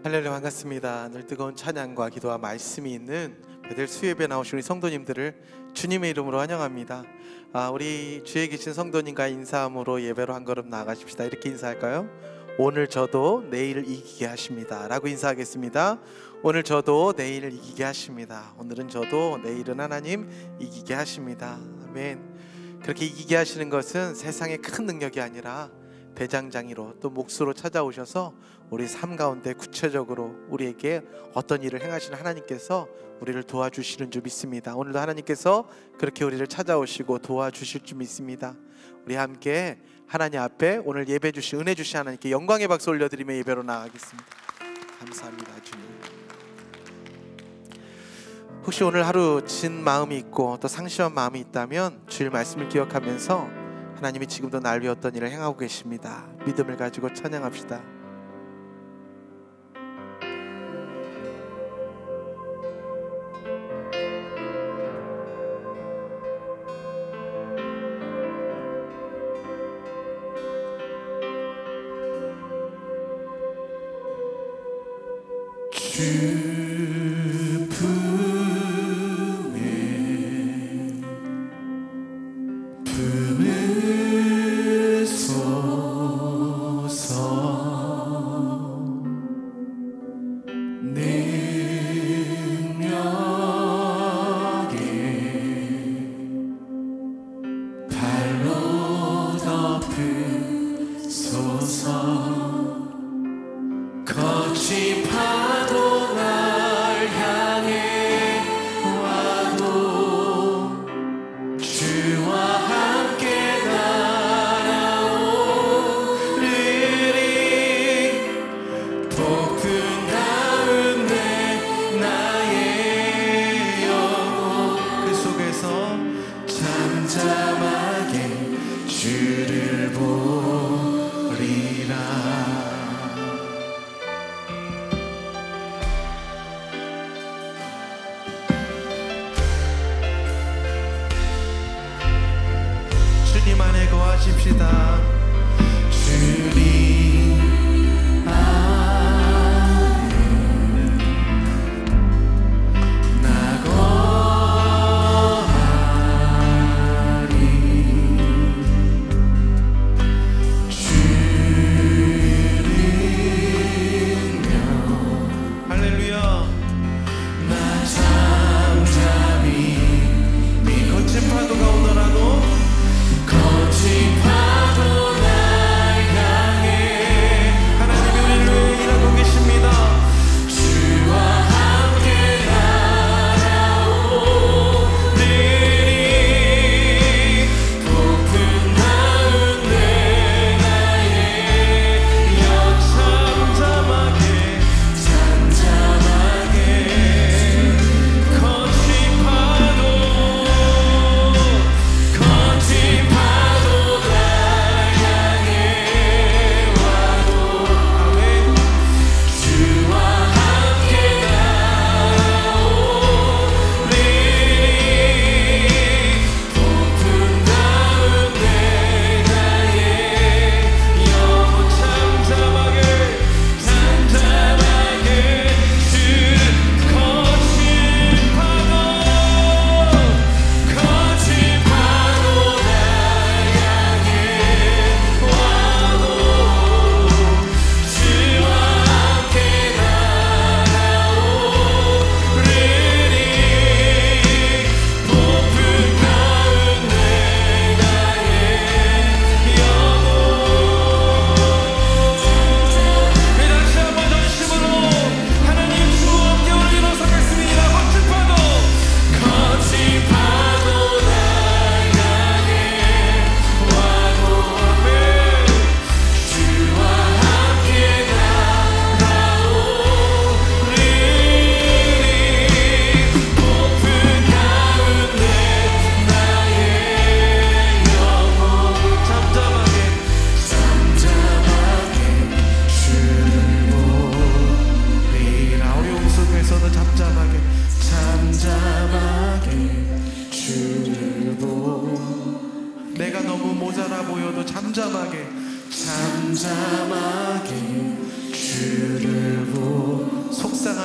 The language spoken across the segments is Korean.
할렐루야, 반갑습니다. 늘 뜨거운 찬양과 기도와 말씀이 있는 베델 수예배 나오신 우리 성도님들을 주님의 이름으로 환영합니다. 우리 주에 계신 성도님과 인사함으로 예배로 한 걸음 나아가십시다. 이렇게 인사할까요? 오늘 저도 내일을 이기게 하십니다 라고 인사하겠습니다. 오늘 저도 내일을 이기게 하십니다. 오늘은 저도 내일은 하나님 이기게 하십니다. 아멘. 그렇게 이기게 하시는 것은 세상의 큰 능력이 아니라 대장장이로 또 몫으로 찾아오셔서 우리 삶 가운데 구체적으로 우리에게 어떤 일을 행하시는 하나님께서 우리를 도와주시는 줄 믿습니다. 오늘도 하나님께서 그렇게 우리를 찾아오시고 도와주실 줄 믿습니다. 우리 함께 하나님 앞에 오늘 예배 주신 은혜 주신 하나님께 영광의 박수 올려드리며 예배로 나아가겠습니다. 감사합니다 주님. 혹시 오늘 하루 진 마음이 있고 또 상심한 마음이 있다면 주일 말씀을 기억하면서 하나님이 지금도 날 위해 어떤 일을 행하고 계십니다. 믿음을 가지고 찬양합시다.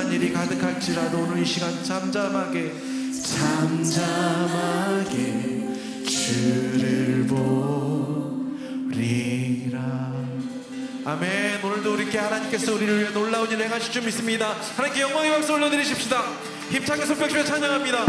불안한 일이 가득할지라도 오늘 이 시간 잠잠하게 주를 보리라. 아멘. 오늘도 우리께 하나님께서 우리를 위해 놀라운 일을 행하실 줄 믿습니다. 하나님께 영광의 박수 올려드리십시다. 힘차게 손뼉치며 찬양합니다.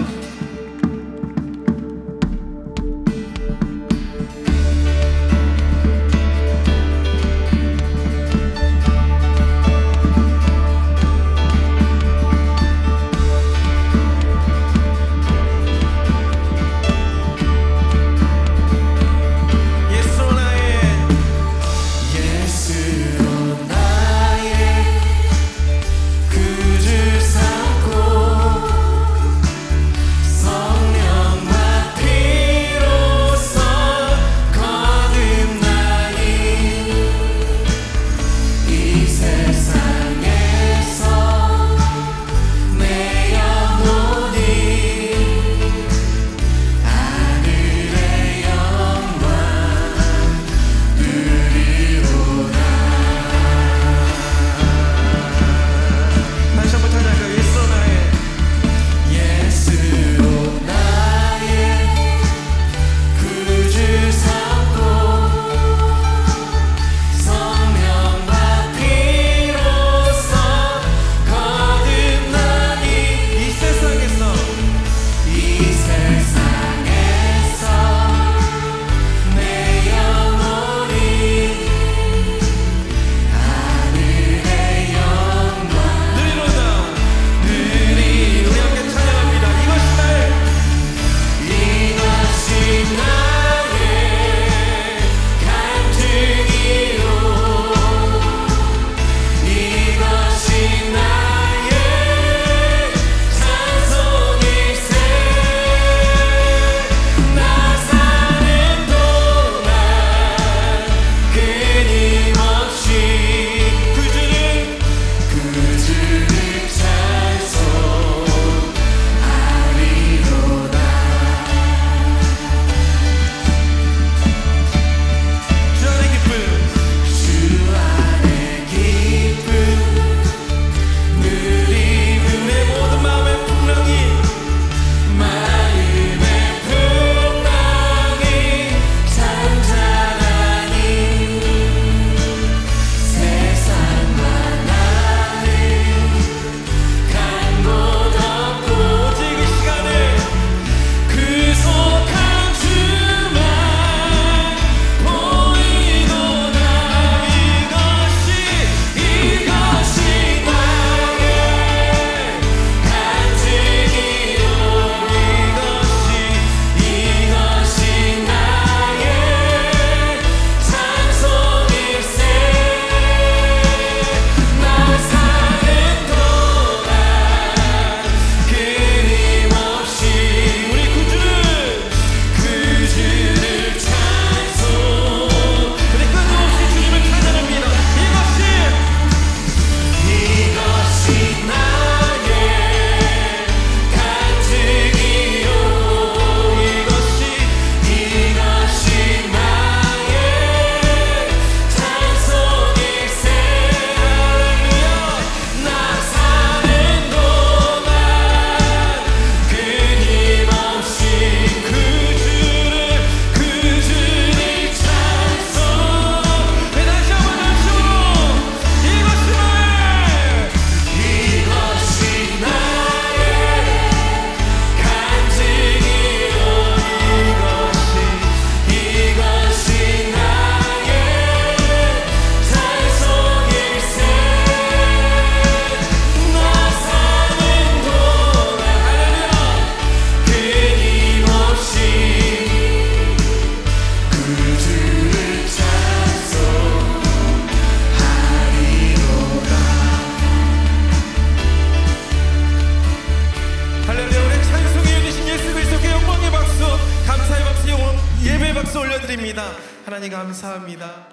하나님 감사합니다.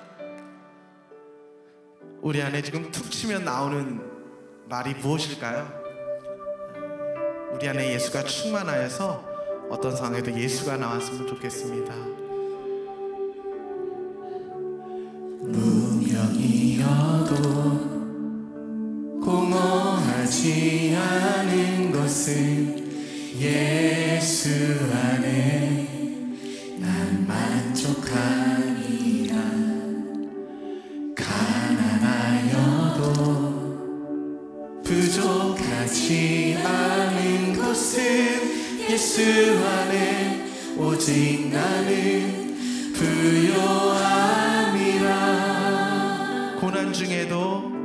우리 안에 지금 툭 치면 나오는 말이 무엇일까요? 우리 안에 예수가 충만하여서 어떤 상황에도 예수가 나왔으면 좋겠습니다. 무명이어도 공허하지 것은 예수 안에 난 만족하니라. 가난하여도 부족하지 않은 것은 예수 안에 오직 나는 부요함이라. 고난 중에도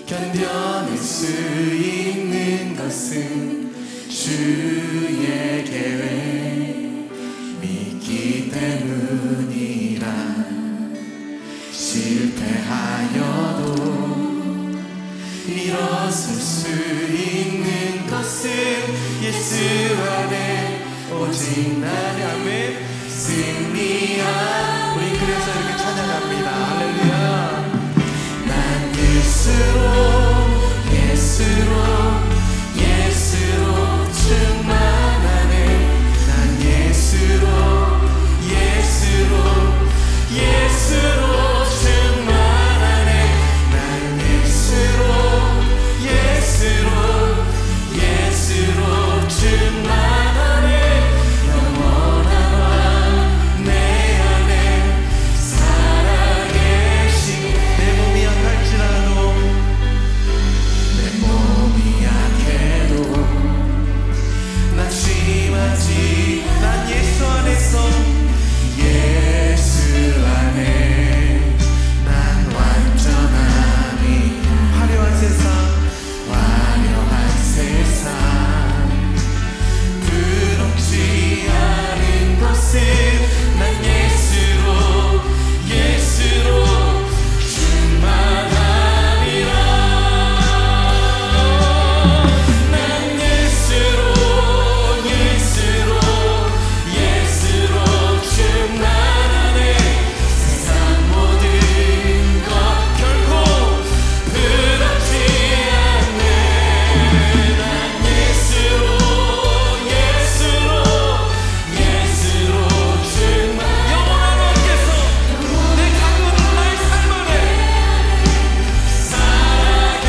견뎌낼 수 있는 것은 주의 계획 믿기 때문이라. 실패하여도 일어설 수 있는 것은 예수 안에 오직 나는 아멘 승리한. 우리 그래서 이렇게 찬양합니다. 할렐루야. 난 예수로 충만하네. 난 예수로 충만하네. 난 예수로 충만하네. 영원한 왕 내 안에 살아계신. 내 몸이 약할지라도 내 몸이 약해도 낙심하지. 난 예수 안에서 예수 안에 난 완전함이. 화려한 세상 부럽지 않은 것은 난 예수로 충만하리라. 난 예수로 충만하네. 세상 모든 것 결코 부럽지 않네. 난 예수로 충만. 영원한 왕께서 내 가슴을 나의 삶 안에 살아계.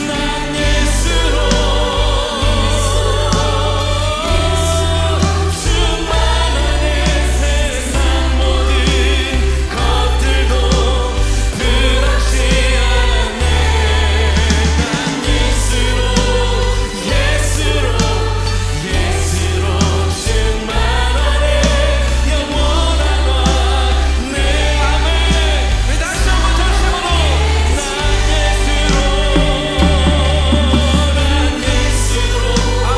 난 예수로 충만하네. 세상 모든 것들도 부럽지 않네. 난 예수로 충만하네. 영원한 왕 내 아멘. 다시 한번 전심으로 난 예수로 아멘.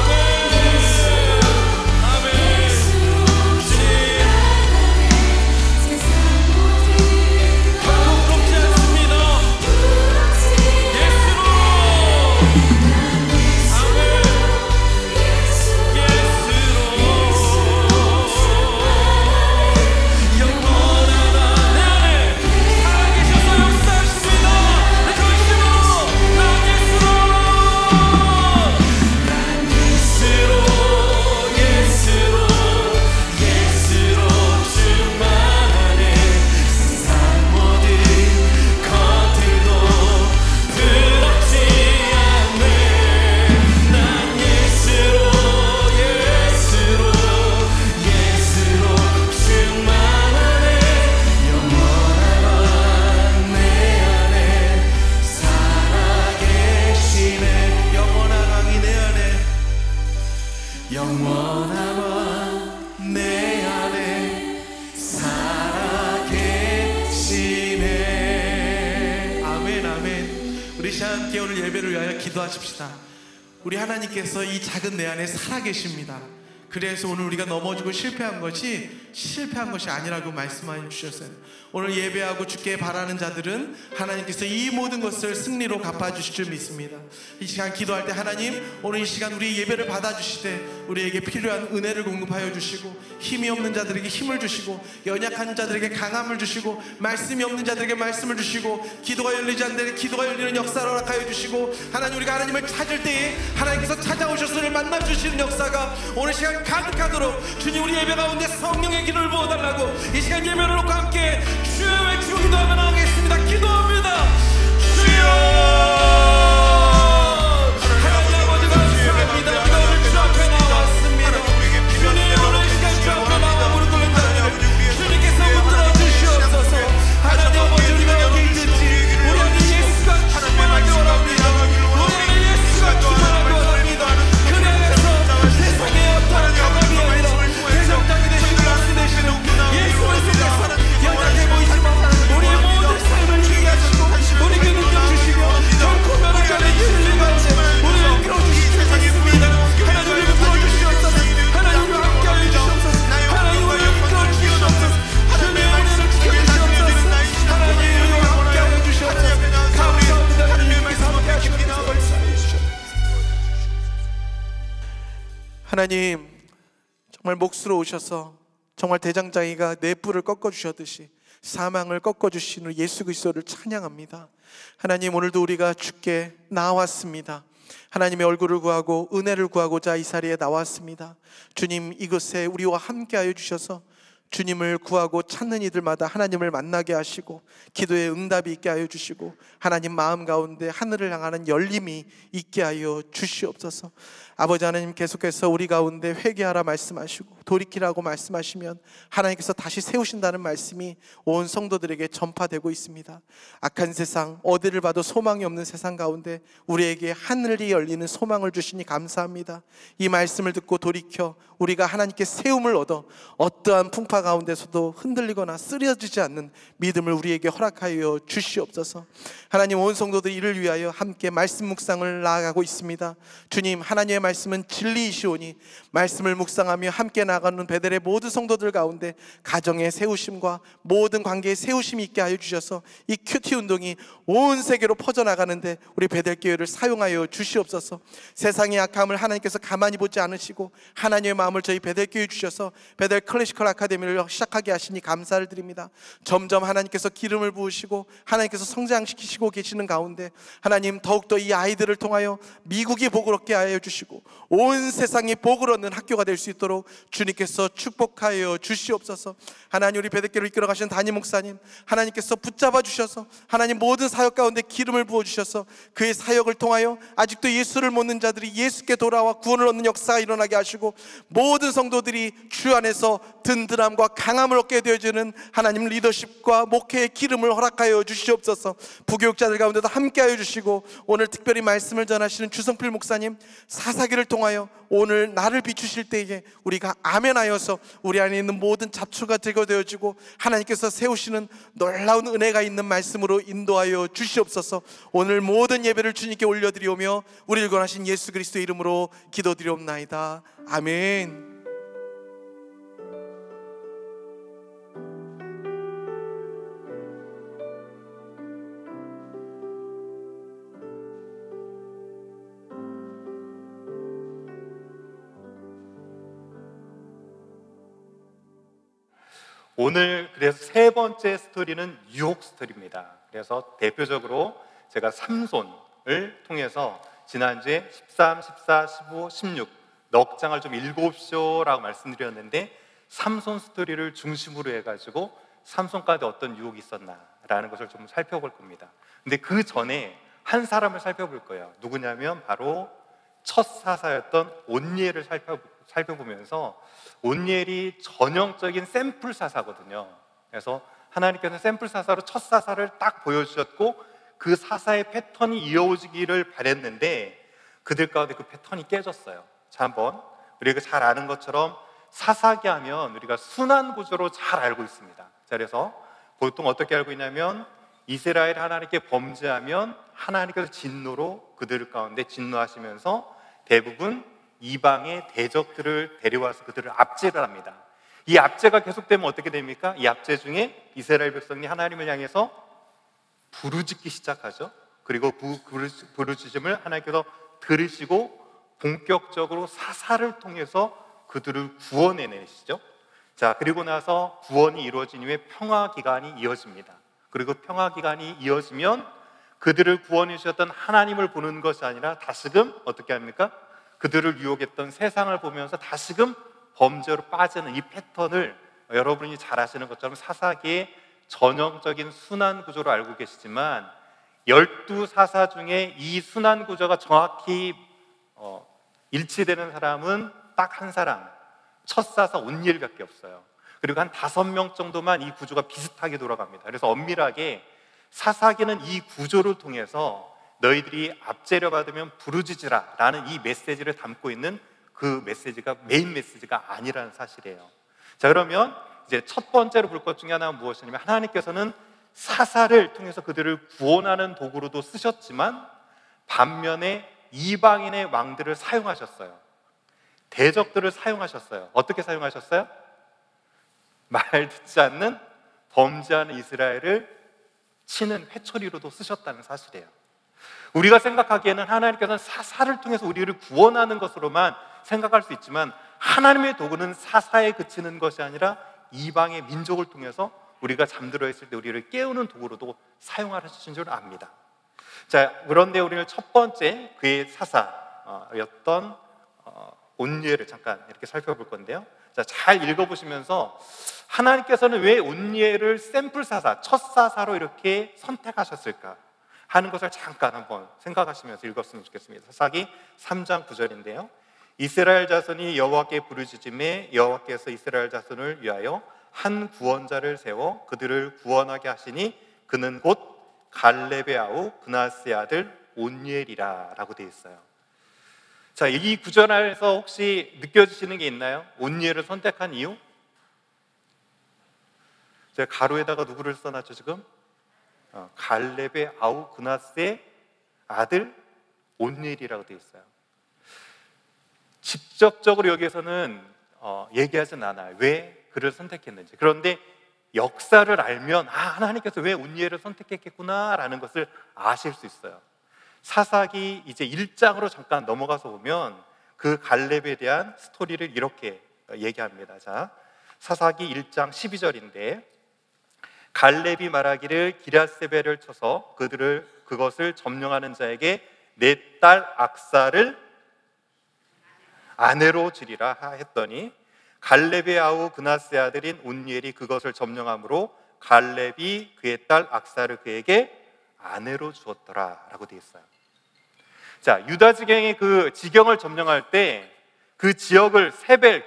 결코 부럽지 않습니다. 예수로 영원한 내 안에 살아계셔서 역사하십니다. 전심으로 난 예수로 충만하네. 세상 모든 것들도 부럽지 않네. 난 예수로 충만하네. 영원한 왕 내 안에 살아계시네. 영원한 왕이 내 안에 영원한 왕 내 안에 살아계시네. 아멘 아멘. 우리 시간 함께 오늘 예배를 위하여 기도하십시다. 우리 하나님께서 이 작은 내 안에 살아계십니다. 그래서 오늘 우리가 넘어지고 실패한 것이 아니라고 말씀해 주셨어요. 오늘 예배하고 주께 바라는 자들은 하나님께서 이 모든 것을 승리로 갚아주실 줄 믿습니다. 이 시간 기도할 때 하나님, 오늘 이 시간 우리 예배를 받아주시되 우리에게 필요한 은혜를 공급하여 주시고, 힘이 없는 자들에게 힘을 주시고, 연약한 자들에게 강함을 주시고, 말씀이 없는 자들에게 말씀을 주시고, 기도가 열리지 않는 자들에게 기도가 열리는 역사를 허락하여 주시고, 하나님, 우리가 하나님을 찾을 때에 하나님께서 찾아오셔서 우리를 만나주시는 역사가 오늘 시간 은혜가 가득하도록 주님 우리 예배 가운데 성령의 기도를 부어달라고 이 시간 예배를 놓고 함께 주여 외치고 기도하며 나가겠습니다. 기도합니다. 주여 하나님 아버지 감사합니다. 우리가 오늘 주 앞에 나왔습니다. 주님 오늘 시간 주 앞에 나와 무릎 꿇는 자들 주님께서 붙들어 주시옵소서. 하나님 아버지 우리가 여기 있듯이 우리 안에 예수가 충만하게 원합니다. 우리 안에 예수가 충만하게 원합니다. 그 안에서 세상의 어떤 강함이 아니라 대적당이 되시는 것이 되시는 예수를 속에서 연약해 보이지만 우리의 모든 삶을 이해하시고 우리에게 능력 주시며 결코 변하지 않는 진리 가운데 우리를 끌어주시지 않습니다. 하나님 우리를 끌어주시옵소서. 하나님 우리와 함께하여 주시옵소서. 하나님 우리를 끌어주시옵소서. 주님 우리를 지켜주시옵소서. 하나님 우리와 함께하여 주시옵소서. 감사합니다. 주님께서 함께하시고 하나님, 정말 몫으로 오셔서 정말 대장장이가 네 뿔을 꺾어주셨듯이 사망을 꺾어주시는 예수 그리스도를 찬양합니다. 하나님, 오늘도 우리가 주께 나왔습니다. 하나님의 얼굴을 구하고 은혜를 구하고자 이 자리에 나왔습니다. 주님, 이곳에 우리와 함께하여 주셔서 주님을 구하고 찾는 이들마다 하나님을 만나게 하시고 기도에 응답이 있게 하여 주시고 하나님 마음 가운데 하늘을 향하는 열림이 있게 하여 주시옵소서. 아버지 하나님, 계속해서 우리 가운데 회개하라 말씀하시고 돌이키라고 말씀하시면 하나님께서 다시 세우신다는 말씀이 온 성도들에게 전파되고 있습니다. 악한 세상, 어디를 봐도 소망이 없는 세상 가운데 우리에게 하늘이 열리는 소망을 주시니 감사합니다. 이 말씀을 듣고 돌이켜 우리가 하나님께 세움을 얻어 어떠한 풍파 가운데서도 흔들리거나 쓰러지지 않는 믿음을 우리에게 허락하여 주시옵소서. 하나님, 온 성도들 이를 위하여 함께 말씀 묵상을 나아가고 있습니다. 주님, 하나님의 말씀은 진리이시오니 말씀을 묵상하며 함께 나아가는 베델의 모든 성도들 가운데 가정의 세우심과 모든 관계의 세우심이 있게 하여 주셔서 이 큐티 운동이 온 세계로 퍼져나가는데 우리 베델교회를 사용하여 주시옵소서. 세상의 악함을 하나님께서 가만히 보지 않으시고 하나님의 마음을 저희 베델교회에 주셔서 베델 클래시컬 아카데미를 시작하게 하시니 감사를 드립니다. 점점 하나님께서 기름을 부으시고 하나님께서 성장시키시고 계시는 가운데 하나님, 더욱더 이 아이들을 통하여 미국이 복을 얻게 하여 주시고 온 세상이 복을 얻는 학교가 될 수 있도록 주님께서 축복하여 주시옵소서. 하나님, 우리 베델교회를 이끌어 가시는 담임 목사님 하나님께서 붙잡아 주셔서 하나님 모든 사역 가운데 기름을 부어 주셔서 그의 사역을 통하여 아직도 예수를 모르는 자들이 예수께 돌아와 구원을 얻는 역사가 일어나게 하시고 모든 성도들이 주 안에서 든든함과 강함을 얻게 되어지는 하나님 리더십과 목회의 기름을 허락하여 주시옵소서. 부교육자들 가운데도 함께하여 주시고 오늘 특별히 말씀을 전하시는 주성필 목사님 사사기를 통하여 오늘 나를 비추실 때에 우리가 아멘하여서 우리 안에 있는 모든 잡초가 제거되어지고 하나님께서 세우시는 놀라운 은혜가 있는 말씀으로 인도하여 주시옵소서. 오늘 모든 예배를 주님께 올려드리오며 우리를 구원하신 예수 그리스도의 이름으로 기도드리옵나이다. 아멘. 오늘 그래서 세 번째 스토리는 유혹 스토리입니다. 그래서 대표적으로 제가 삼손을 통해서 지난주에 13, 14, 15, 16 넉 장을 좀 읽어옵시오 라고 말씀드렸는데 삼손 스토리를 중심으로 해가지고 삼손까지 어떤 유혹이 있었나라는 것을 좀 살펴볼 겁니다. 근데 그 전에 한 사람을 살펴볼 거예요. 누구냐면 바로 첫 사사였던 온니엘을 살펴보면서 온니엘이 전형적인 샘플 사사거든요. 그래서 하나님께서 샘플 사사로 첫 사사를 딱 보여주셨고 그 사사의 패턴이 이어지기를 바랬는데 그들 가운데 그 패턴이 깨졌어요. 자, 한번 우리가 잘 아는 것처럼 사사기 하면 우리가 순환 구조로 잘 알고 있습니다. 자, 그래서 보통 어떻게 알고 있냐면 이스라엘 하나님께 범죄하면 하나님께서 진노로 그들 가운데 진노하시면서 대부분 이방의 대적들을 데려와서 그들을 압제를 합니다. 이 압제가 계속되면 어떻게 됩니까? 이 압제 중에 이스라엘 백성이 하나님을 향해서 부르짖기 시작하죠. 그리고 부르짖음을 하나님께서 들으시고 본격적으로 사사를 통해서 그들을 구원해내시죠. 자, 그리고 나서 구원이 이루어진 이후에 평화기간이 이어집니다. 그리고 평화기간이 이어지면 그들을 구원해 주셨던 하나님을 보는 것이 아니라 다시금 어떻게 합니까? 그들을 유혹했던 세상을 보면서 다시금 범죄로 빠지는 이 패턴을 여러분이 잘 아시는 것처럼 사사기의 전형적인 순환 구조로 알고 계시지만 12사사 중에 이 순환 구조가 정확히 일치되는 사람은 딱 한 사람, 첫 사사 온니엘밖에 없어요. 그리고 한 5명 정도만 이 구조가 비슷하게 돌아갑니다. 그래서 엄밀하게 사사기는 이 구조를 통해서 너희들이 압제려 받으면 부르짖으라 라는 이 메시지를 담고 있는 그 메시지가 메인 메시지가 아니라는 사실이에요. 자, 그러면 이제 첫 번째로 볼 것 중에 하나는 무엇이냐면 하나님께서는 사사를 통해서 그들을 구원하는 도구로도 쓰셨지만 반면에 이방인의 왕들을 사용하셨어요. 대적들을 사용하셨어요. 어떻게 사용하셨어요? 말 듣지 않는 범죄하는 이스라엘을 치는 회초리로도 쓰셨다는 사실이에요. 우리가 생각하기에는 하나님께서는 사사를 통해서 우리를 구원하는 것으로만 생각할 수 있지만 하나님의 도구는 사사에 그치는 것이 아니라 이방의 민족을 통해서 우리가 잠들어 있을 때 우리를 깨우는 도구로도 사용하신 줄 압니다. 자, 그런데 우리는 첫 번째 그의 사사였던 온니엘을 잠깐 이렇게 살펴볼 건데요. 자, 잘 읽어보시면서 하나님께서는 왜 온니엘을 샘플 사사, 첫 사사로 이렇게 선택하셨을까 하는 것을 잠깐 한번 생각하시면서 읽었으면 좋겠습니다. 사사기 3장 9절인데요. 이스라엘 자손이 여호와께 부르짖음에 여호와께서 이스라엘 자손을 위하여 한 구원자를 세워 그들을 구원하게 하시니 그는 곧 갈렙의 아우 그나스의 아들 온니엘이라 라고 되어 있어요. 자, 이 구절 안에서 혹시 느껴지시는 게 있나요? 온니엘을 선택한 이유? 제가 가로에다가 누구를 써놨죠 지금? 갈렙의 아우 그나스의 아들 온니엘이라고 되어 있어요. 직접적으로 여기에서는 얘기하진 않아요. 왜 그를 선택했는지. 그런데 역사를 알면 하나님께서 왜 온니엘을 선택했겠구나 라는 것을 아실 수 있어요. 사사기 이제 1장으로 잠깐 넘어가서 보면 그 갈렙에 대한 스토리를 이렇게 얘기합니다. 자, 사사기 1장 12절인데 갈렙이 말하기를 기럇세벨을 쳐서 그것을 점령하는 자에게 내 딸 악사를 아내로 주리라 했더니 갈렙의 아우 그나스의 아들인 온니엘이 그것을 점령함으로 갈렙이 그의 딸 악사를 그에게 아내로 주었더라 라고 되어 있어요. 자, 유다 지경의 그 지경을 점령할 때 그 지역을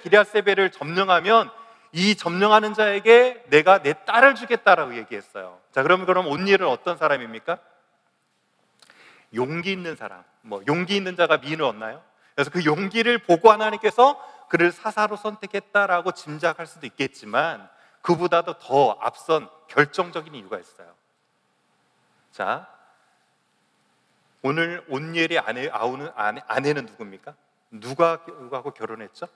기럇세벨을 점령하면 이 점령하는 자에게 내가 내 딸을 주겠다라고 얘기했어요. 자, 그럼 온니엘은 어떤 사람입니까? 용기 있는 사람. 용기 있는 자가 미인을 얻나요? 그래서 그 용기를 보고 하나님께서 그를 사사로 선택했다라고 짐작할 수도 있겠지만 그보다도 더 앞선 결정적인 이유가 있어요. 자, 오늘 온니엘의 아내는 누굽니까? 누구하고 결혼했죠?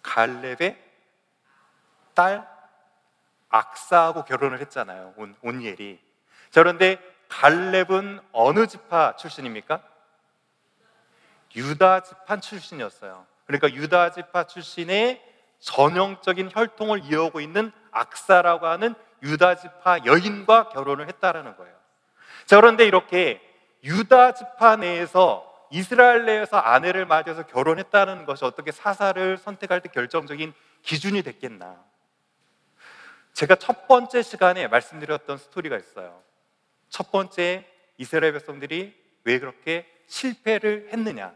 갈렙의 딸 악사하고 결혼을 했잖아요. 온니엘이. 자, 그런데 갈렙은 어느 지파 출신입니까? 유다 지파 출신이었어요. 그러니까 유다 지파 출신의 전형적인 혈통을 이어오고 있는 악사라고 하는 유다 지파 여인과 결혼을 했다라는 거예요. 자, 그런데 이렇게 유다 지파 내에서 이스라엘 내에서 아내를 맞이해서 결혼했다는 것이 어떻게 사사를 선택할 때 결정적인 기준이 됐겠나? 제가 첫 번째 시간에 말씀드렸던 스토리가 있어요. 첫 번째 이스라엘 백성들이 왜 그렇게 실패를 했느냐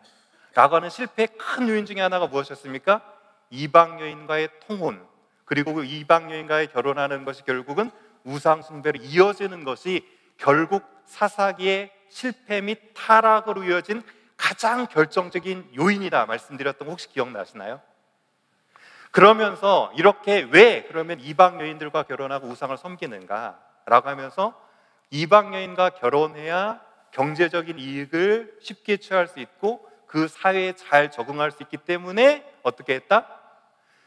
라고 하는 실패의 큰 요인 중에 하나가 무엇이었습니까? 이방 여인과의 통혼, 그리고 그 이방 여인과의 결혼하는 것이 결국은 우상 숭배로 이어지는 것이 결국 사사기의 실패 및 타락으로 이어진 가장 결정적인 요인이다 말씀드렸던 거 혹시 기억나시나요? 그러면서 이렇게 왜 그러면 이방 여인들과 결혼하고 우상을 섬기는가 라고 하면서 이방 여인과 결혼해야 경제적인 이익을 쉽게 취할 수 있고 그 사회에 잘 적응할 수 있기 때문에 어떻게 했다?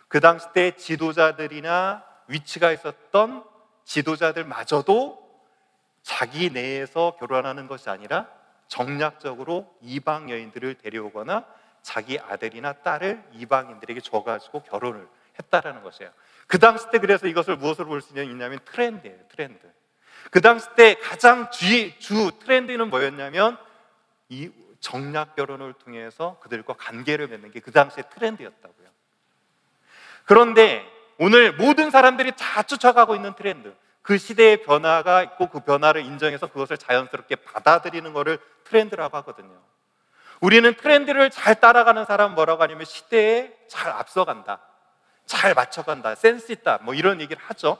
그 당시 때 지도자들이나 위치가 있었던 지도자들마저도 자기 내에서 결혼하는 것이 아니라 정략적으로 이방 여인들을 데려오거나 자기 아들이나 딸을 이방인들에게 줘가지고 결혼을 했다라는 것이에요. 그 당시 때 그래서 이것을 무엇으로 볼 수 있냐면 트렌드예요. 트렌드. 그 당시 때 가장 주 트렌드는 뭐였냐면 이 정략 결혼을 통해서 그들과 관계를 맺는 게 그 당시의 트렌드였다고요. 그런데 오늘 모든 사람들이 다 쫓아가고 있는 트렌드, 그 시대의 변화가 있고 그 변화를 인정해서 그것을 자연스럽게 받아들이는 것을 트렌드라고 하거든요. 우리는 트렌드를 잘 따라가는 사람은 뭐라고 하냐면 시대에 잘 앞서간다, 잘 맞춰간다, 센스 있다, 뭐 이런 얘기를 하죠.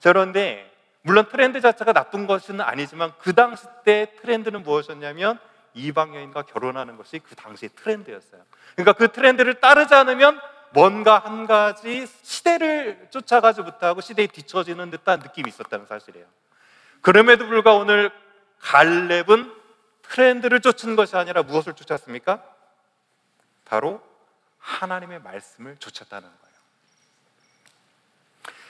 그런데 물론 트렌드 자체가 나쁜 것은 아니지만 그 당시 때 트렌드는 무엇이었냐면 이방 여인과 결혼하는 것이 그 당시의 트렌드였어요. 그러니까 그 트렌드를 따르지 않으면 뭔가 한 가지 시대를 쫓아가지 못하고 시대에 뒤처지는 듯한 느낌이 있었다는 사실이에요. 그럼에도 불구하고 오늘 갈렙은 트렌드를 쫓은 것이 아니라 무엇을 쫓았습니까? 바로 하나님의 말씀을 쫓았다는 거예요.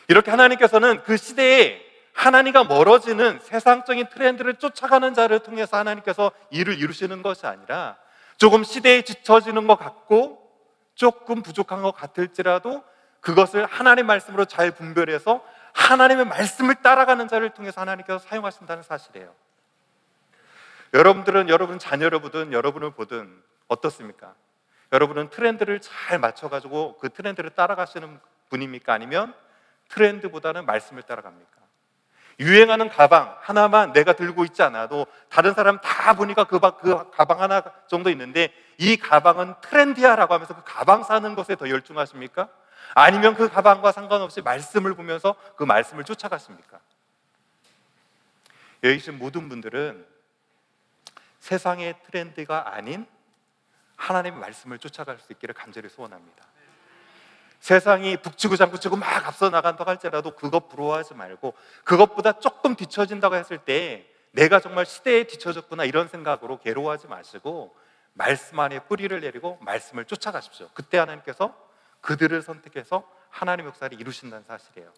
이렇게 하나님께서는 그 시대에 하나님과 멀어지는 세상적인 트렌드를 쫓아가는 자를 통해서 하나님께서 일을 이루시는 것이 아니라 조금 시대에 뒤처지는 것 같고 조금 부족한 것 같을지라도 그것을 하나님의 말씀으로 잘 분별해서 하나님의 말씀을 따라가는 자를 통해서 하나님께서 사용하신다는 사실이에요. 여러분들은 여러분 자녀를 보든 여러분을 보든 어떻습니까? 여러분은 트렌드를 잘 맞춰가지고 그 트렌드를 따라가시는 분입니까? 아니면 트렌드보다는 말씀을 따라갑니까? 유행하는 가방 하나만 내가 들고 있지 않아도 다른 사람 다 보니까 그 가방 하나 정도 있는데 이 가방은 트렌디하라고 하면서 그 가방 사는 것에 더 열중하십니까? 아니면 그 가방과 상관없이 말씀을 보면서 그 말씀을 쫓아가십니까? 여기 계신 모든 분들은 세상의 트렌드가 아닌 하나님의 말씀을 쫓아갈 수 있기를 간절히 소원합니다. 세상이 북치고 장구치고 막 앞서 나간다고 할지라도 그것 부러워하지 말고 그것보다 조금 뒤처진다고 했을 때 내가 정말 시대에 뒤처졌구나 이런 생각으로 괴로워하지 마시고 말씀 안에 뿌리를 내리고 말씀을 쫓아가십시오. 그때 하나님께서 그들을 선택해서 하나님의 역사를 이루신다는 사실이에요.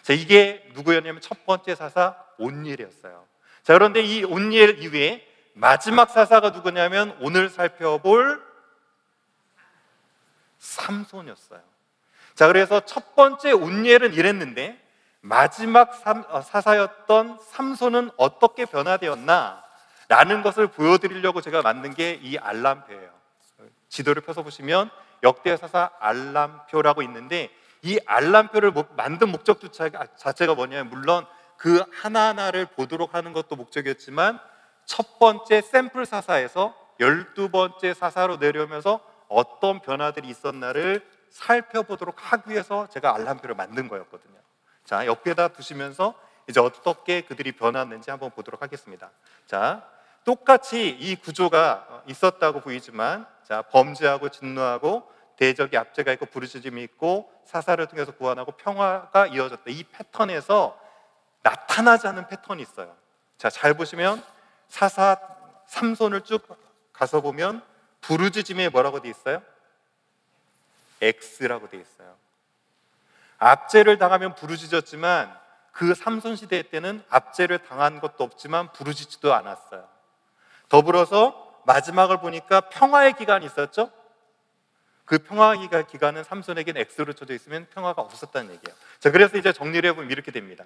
자, 이게 누구였냐면 첫 번째 사사 온니엘이었어요. 자, 그런데 이 온니엘 이후에 마지막 사사가 누구냐면 오늘 살펴볼 삼손이었어요. 자, 그래서 첫 번째 온니엘은 이랬는데 마지막 사사였던 삼손은 어떻게 변화되었나 라는 것을 보여드리려고 제가 만든 게 이 알람표예요. 지도를 펴서 보시면 역대사사 알람표라고 있는데 이 알람표를 만든 목적 자체가 뭐냐면 물론 그 하나하나를 보도록 하는 것도 목적이었지만 첫 번째 샘플 사사에서 12번째 사사로 내려오면서 어떤 변화들이 있었나를 살펴보도록 하기 위해서 제가 알람표를 만든 거였거든요. 자, 옆에다 두시면서 이제 어떻게 그들이 변했는지 한번 보도록 하겠습니다. 자, 똑같이 이 구조가 있었다고 보이지만 자, 범죄하고 진노하고 대적이 압제가 있고 부르짖음이 있고 사사를 통해서 구원하고 평화가 이어졌다. 이 패턴에서 나타나지 않은 패턴이 있어요. 자, 잘 보시면 사사 삼손을 쭉 가서 보면 부르짖음에 뭐라고 돼 있어요? X라고 돼 있어요. 압제를 당하면 부르짖었지만 그 삼손 시대 때는 압제를 당한 것도 없지만 부르짖지도 않았어요. 더불어서 마지막을 보니까 평화의 기간이 있었죠. 그 평화의 기간은 삼손에게는 X로 쳐져 있으면 평화가 없었다는 얘기예요. 자, 그래서 이제 정리를 해보면 이렇게 됩니다.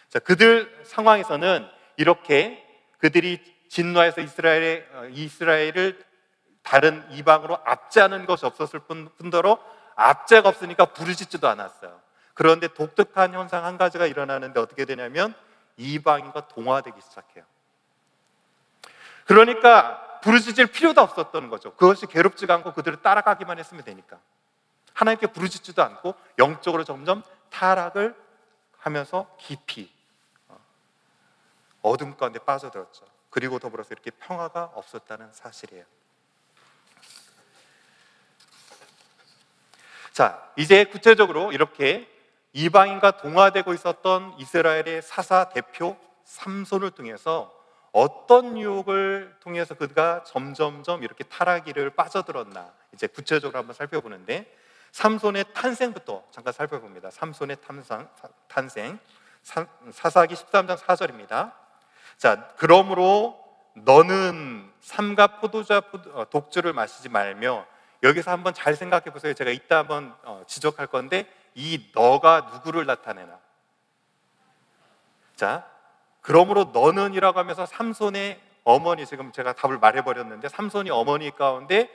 자, 그들 상황에서는 이렇게 그들이 진노해서 이스라엘을 다른 이방으로 압제하는 것이 없었을 뿐더러 압제가 없으니까 부르짖지도 않았어요. 그런데 독특한 현상 한 가지가 일어나는데 어떻게 되냐면 이방인과 동화되기 시작해요. 그러니까 부르짖을 필요도 없었던 거죠. 그것이 괴롭지가 않고 그들을 따라가기만 했으면 되니까 하나님께 부르짖지도 않고 영적으로 점점 타락을 하면서 깊이 어둠 가운데 빠져들었죠. 그리고 더불어서 이렇게 평화가 없었다는 사실이에요. 자, 이제 구체적으로 이렇게 이방인과 동화되고 있었던 이스라엘의 사사 대표 삼손을 통해서 어떤 유혹을 통해서 그가 점점점 이렇게 타락기를 빠져들었나 이제 구체적으로 한번 살펴보는데 삼손의 탄생부터 잠깐 살펴봅니다. 삼손의 탄생 사사기 13장 4절입니다. 자, 그러므로 너는 삼가 포도주 독주를 마시지 말며 여기서 한번 잘 생각해 보세요. 제가 이따 한번 지적할 건데 이 너가 누구를 나타내나? 자, 그러므로 너는이라고 하면서 삼손의 어머니, 지금 제가 답을 말해버렸는데, 삼손이 어머니 가운데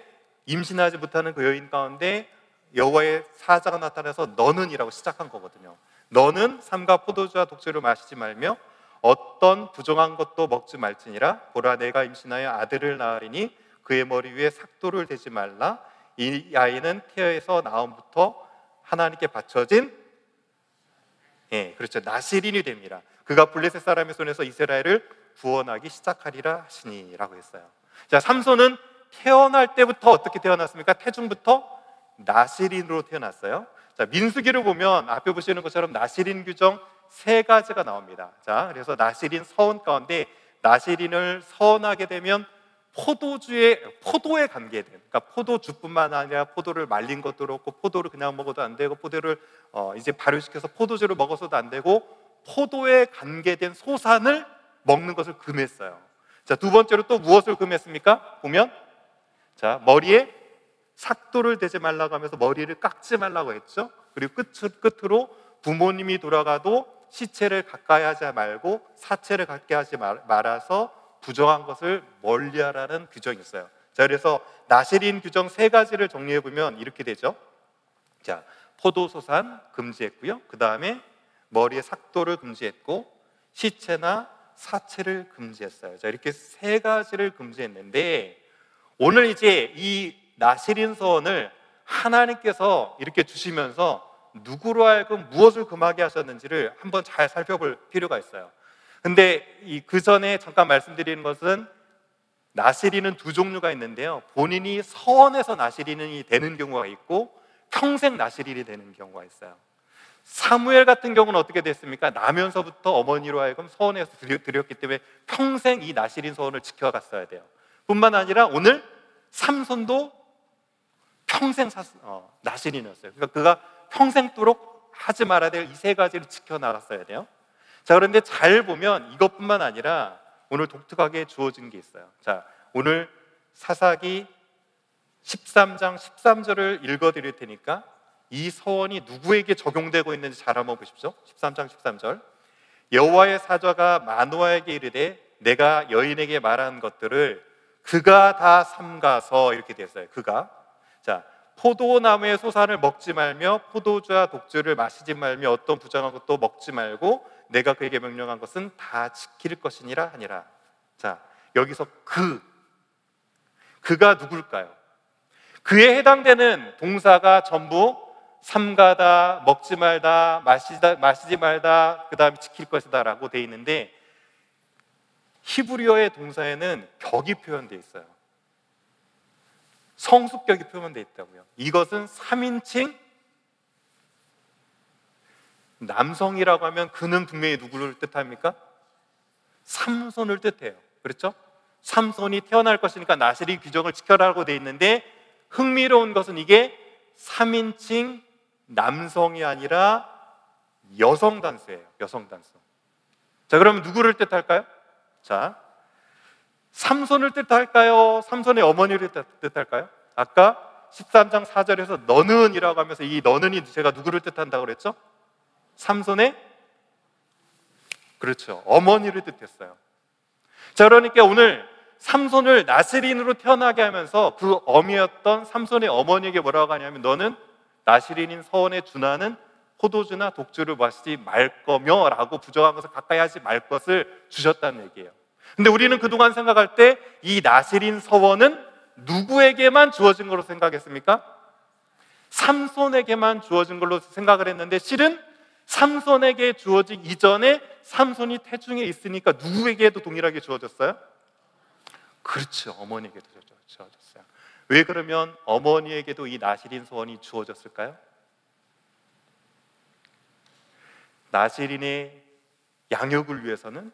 임신하지 못하는 그 여인 가운데 여호와의 사자가 나타나서 너는 이라고 시작한 거거든요. 너는 삼가 포도주와 독주를 마시지 말며 어떤 부정한 것도 먹지 말지니라. 보라, 내가 임신하여 아들을 낳으리니 그의 머리 위에 삭도를 대지 말라. 이 아이는 태에서 나옴부터 하나님께 바쳐진 그렇죠, 나실인이 됩니다. 그가 블레셋 사람의 손에서 이스라엘을 구원하기 시작하리라 하시니라고 했어요. 자, 삼손은 태어날 때부터 어떻게 태어났습니까? 태중부터 나실인으로 태어났어요. 자, 민수기를 보면 앞에 보시는 것처럼 나실인 규정 3가지가 나옵니다. 자, 그래서 나실인 서원 가운데 나실인을 서원하게 되면 포도에 관계된, 그러니까 포도주뿐만 아니라 포도를 말린 것도 그렇고, 포도를 그냥 먹어도 안 되고, 포도를 이제 발효시켜서 포도주를 먹어서도 안 되고, 포도에 관계된 소산을 먹는 것을 금했어요. 자, 두 번째로 또 무엇을 금했습니까? 보면, 자, 머리에 삭도를 대지 말라고 하면서 머리를 깎지 말라고 했죠. 그리고 끝으로 부모님이 돌아가도 시체를 가까이 하지 말고 사체를 갖게 하지 말아서 부정한 것을 멀리하라는 규정이 있어요. 자, 그래서 나실인 규정 3가지를 정리해 보면 이렇게 되죠. 자, 포도소산 금지했고요. 그 다음에 머리에 삭도를 금지했고, 시체나 사체를 금지했어요. 자, 이렇게 3가지를 금지했는데, 오늘 이제 이 나실인 서원을 하나님께서 이렇게 주시면서 누구로 하여금 무엇을 금하게 하셨는지를 한번 잘 살펴볼 필요가 있어요. 근데 그 전에 잠깐 말씀드리는 것은, 나실인은 2종류가 있는데요, 본인이 서원해서 나실인이 되는 경우가 있고 평생 나실인이 되는 경우가 있어요. 사무엘 같은 경우는 어떻게 됐습니까? 나면서부터 어머니로 하여금 서원해서 드렸기 때문에 평생 이 나실인 서원을 지켜갔어야 돼요. 뿐만 아니라 오늘 삼손도 평생 나실인이었어요. 그러니까 그가 평생도록 하지 말아야 될 이 3가지를 지켜나갔어야 돼요. 자, 그런데 잘 보면 이것뿐만 아니라 오늘 독특하게 주어진 게 있어요. 자, 오늘 사사기 13장 13절을 읽어드릴 테니까 이 서원이 누구에게 적용되고 있는지 잘 한번 보십시오. 13장 13절. 여호와의 사자가 마노아에게 이르되 내가 여인에게 말한 것들을 그가 다 삼가서, 이렇게 되었어요. 그가. 자, 포도나무의 소산을 먹지 말며 포도주와 독주를 마시지 말며 어떤 부정한 것도 먹지 말고 내가 그에게 명령한 것은 다 지킬 것이니라 하니라. 자, 여기서 그가 누굴까요? 그에 해당되는 동사가 전부 삼가다, 먹지 말다, 마시지 말다, 그 다음에 지킬 것이다 라고 되어 있는데, 히브리어의 동사에는 격이 표현되어 있어요. 성수격이 표현되어 있다고요. 이것은 3인칭 남성이라고 하면 그는 분명히 누구를 뜻합니까? 삼손을 뜻해요. 그렇죠? 삼손이 태어날 것이니까 나실인 규정을 지켜라고 되어 있는데, 흥미로운 것은 이게 3인칭 남성이 아니라 여성 단수예요. 여성 단수. 자, 그러면 누구를 뜻할까요? 자, 삼손을 뜻할까요? 삼손의 어머니를 뜻할까요? 아까 13장 4절에서 너는 이라고 하면서 이 너는이 제가 누구를 뜻한다고 그랬죠? 삼손의, 그렇죠, 어머니를 뜻했어요. 자, 그러니까 오늘 삼손을 나실인으로 태어나게 하면서 그 어미였던 삼손의 어머니에게 뭐라고 하냐면, 너는 나실인인 서원에 준하는 포도주나 독주를 마시지 말 거며 라고 부정한 것을 가까이 하지 말 것을 주셨다는 얘기예요. 근데 우리는 그동안 생각할 때 이 나실인 서원은 누구에게만 주어진 걸로 생각했습니까? 삼손에게만 주어진 걸로 생각을 했는데, 실은 삼손에게 주어지기 이전에 삼손이 태중에 있으니까 누구에게도 동일하게 주어졌어요? 그렇죠, 어머니에게도 주어졌어요. 왜 그러면 어머니에게도 이 나실인 서원이 주어졌을까요? 나실인의 양육을 위해서는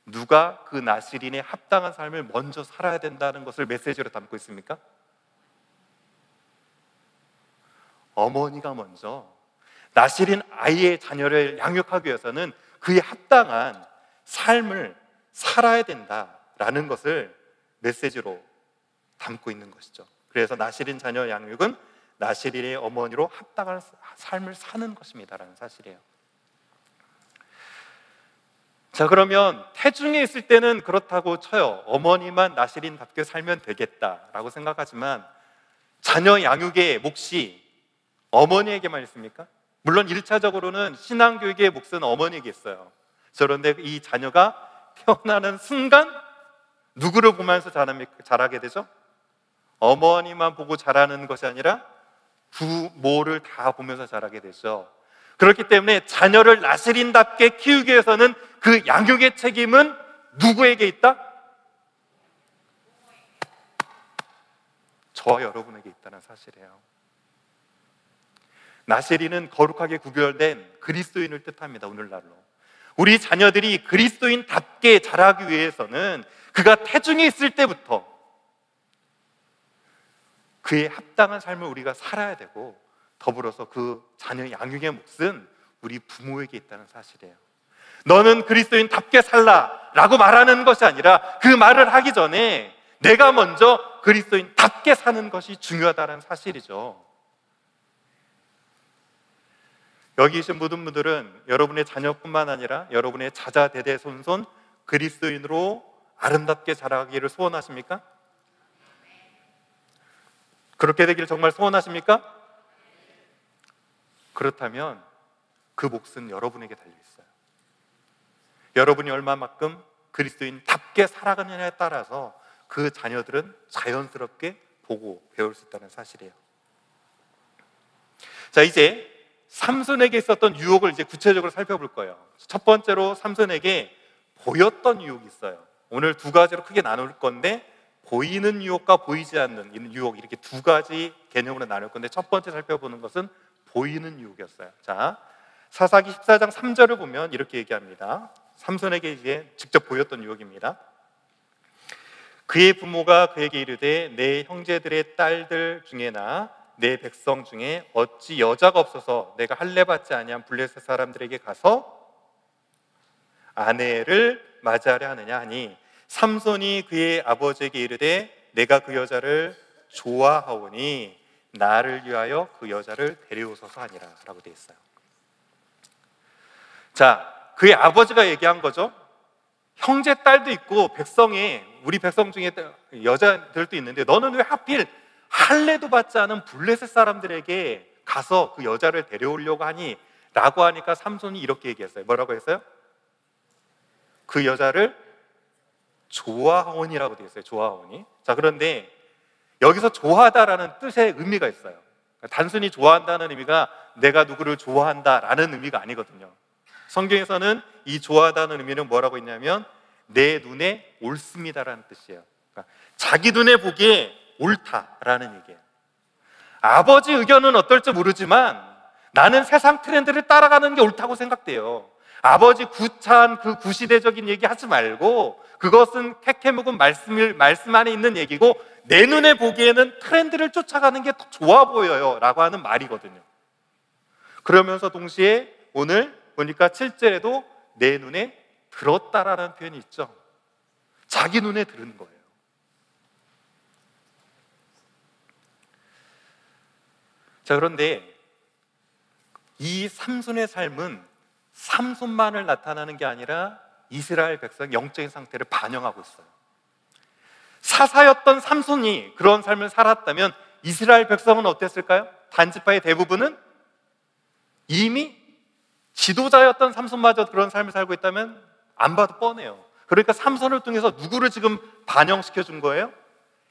누가 그 나실인의 합당한 삶을 먼저 살아야 된다는 것을 메시지로 담고 있습니까? 어머니가 먼저 나실인 아이의 자녀를 양육하기 위해서는 그의 합당한 삶을 살아야 된다라는 것을 메시지로 담고 있는 것이죠. 그래서 나실인 자녀 양육은 나실인의 어머니로 합당한 삶을 사는 것입니다라는 사실이에요. 자, 그러면 태중에 있을 때는 그렇다고 쳐요. 어머니만 나시린답게 살면 되겠다라고 생각하지만 자녀 양육의 몫이 어머니에게만 있습니까? 물론 1차적으로는 신앙교육의 몫은 어머니에게 있어요. 그런데 이 자녀가 태어나는 순간 누구를 보면서 자라게 되죠? 어머니만 보고 자라는 것이 아니라 부모를 다 보면서 자라게 되죠. 그렇기 때문에 자녀를 나시린답게 키우기 위해서는 그 양육의 책임은 누구에게 있다? 저와 여러분에게 있다는 사실이에요. 나시린은 거룩하게 구별된 그리스도인을 뜻합니다. 오늘날로 우리 자녀들이 그리스도인답게 자라기 위해서는 그가 태중에 있을 때부터 그에 합당한 삶을 우리가 살아야 되고, 더불어서 그 자녀 양육의 몫은 우리 부모에게 있다는 사실이에요. 너는 그리스도인답게 살라 라고 말하는 것이 아니라 그 말을 하기 전에 내가 먼저 그리스도인답게 사는 것이 중요하다는 사실이죠. 여기 계신 모든 분들은 여러분의 자녀뿐만 아니라 여러분의 자자대대손손 그리스도인으로 아름답게 자라기를 소원하십니까? 그렇게 되기를 정말 소원하십니까? 그렇다면 그 몫은 여러분에게 달려있어요. 여러분이 얼마만큼 그리스도인답게 살아가느냐에 따라서 그 자녀들은 자연스럽게 보고 배울 수 있다는 사실이에요. 자, 이제 삼손에게 있었던 유혹을 이제 구체적으로 살펴볼 거예요. 첫 번째로 삼손에게 보였던 유혹이 있어요. 오늘 두 가지로 크게 나눌 건데, 보이는 유혹과 보이지 않는 유혹, 이렇게 두 가지 개념으로 나눌 건데, 첫 번째 살펴보는 것은 보이는 유혹이었어요. 자, 사사기 14장 3절을 보면 이렇게 얘기합니다. 삼손에게 이제 직접 보였던 유혹입니다. 그의 부모가 그에게 이르되 내 형제들의 딸들 중에나 내 백성 중에 어찌 여자가 없어서 내가 할례 받지 아니한 블레셋 사람들에게 가서 아내를 맞이하려 하느냐 하니, 삼손이 그의 아버지에게 이르되 내가 그 여자를 좋아하오니 나를 위하여 그 여자를 데려오소서 하니라 라고 되어 있어요. 자, 그의 아버지가 얘기한 거죠. 형제 딸도 있고 백성에, 우리 백성 중에 여자들도 있는데 너는 왜 하필 할례도 받지 않은 블레셋 사람들에게 가서 그 여자를 데려오려고 하니? 라고 하니까 삼손이 이렇게 얘기했어요. 뭐라고 했어요? 그 여자를 좋아하오니라고 되어 있어요. 좋아하오니. 자, 그런데 여기서 좋아하다라는 뜻의 의미가 있어요. 단순히 좋아한다는 의미가 내가 누구를 좋아한다라는 의미가 아니거든요. 성경에서는 이 좋아하다는 의미는 뭐라고 있냐면 내 눈에 옳습니다라는 뜻이에요. 그러니까 자기 눈에 보기에 옳다라는 얘기예요. 아버지 의견은 어떨지 모르지만 나는 세상 트렌드를 따라가는 게 옳다고 생각돼요. 아버지 구차한 그 구시대적인 얘기 하지 말고 그것은 캐캐 묵은 말씀 안에 있는 얘기고 내 눈에 보기에는 트렌드를 쫓아가는 게 더 좋아 보여요 라고 하는 말이거든요. 그러면서 동시에 오늘 보니까 7절에도 내 눈에 들었다라는 표현이 있죠. 자기 눈에 들은 거예요. 자, 그런데 이 삼손의 삶은 삼손만을 나타나는 게 아니라 이스라엘 백성의 영적인 상태를 반영하고 있어요. 사사였던 삼손이 그런 삶을 살았다면 이스라엘 백성은 어땠을까요? 단지파의 대부분은 이미 지도자였던 삼손마저 그런 삶을 살고 있다면 안 봐도 뻔해요. 그러니까 삼손을 통해서 누구를 지금 반영시켜 준 거예요?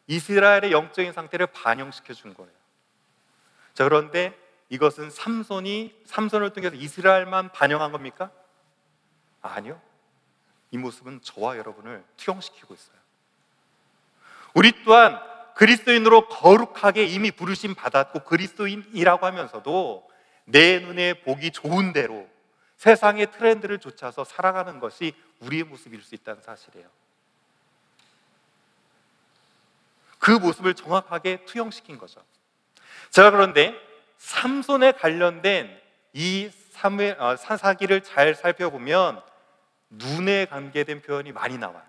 이스라엘의 영적인 상태를 반영시켜 준 거예요. 자, 그런데 이것은 삼손을 통해서 이스라엘만 반영한 겁니까? 아니요. 이 모습은 저와 여러분을 투영시키고 있어요. 우리 또한 그리스도인으로 거룩하게 이미 부르심 받았고 그리스도인이라고 하면서도 내 눈에 보기 좋은 대로 세상의 트렌드를 쫓아서 살아가는 것이 우리의 모습일 수 있다는 사실이에요. 그 모습을 정확하게 투영시킨 거죠. 자, 그런데 삼손에 관련된 이 사사기를 잘 살펴보면 눈에 관계된 표현이 많이 나와요.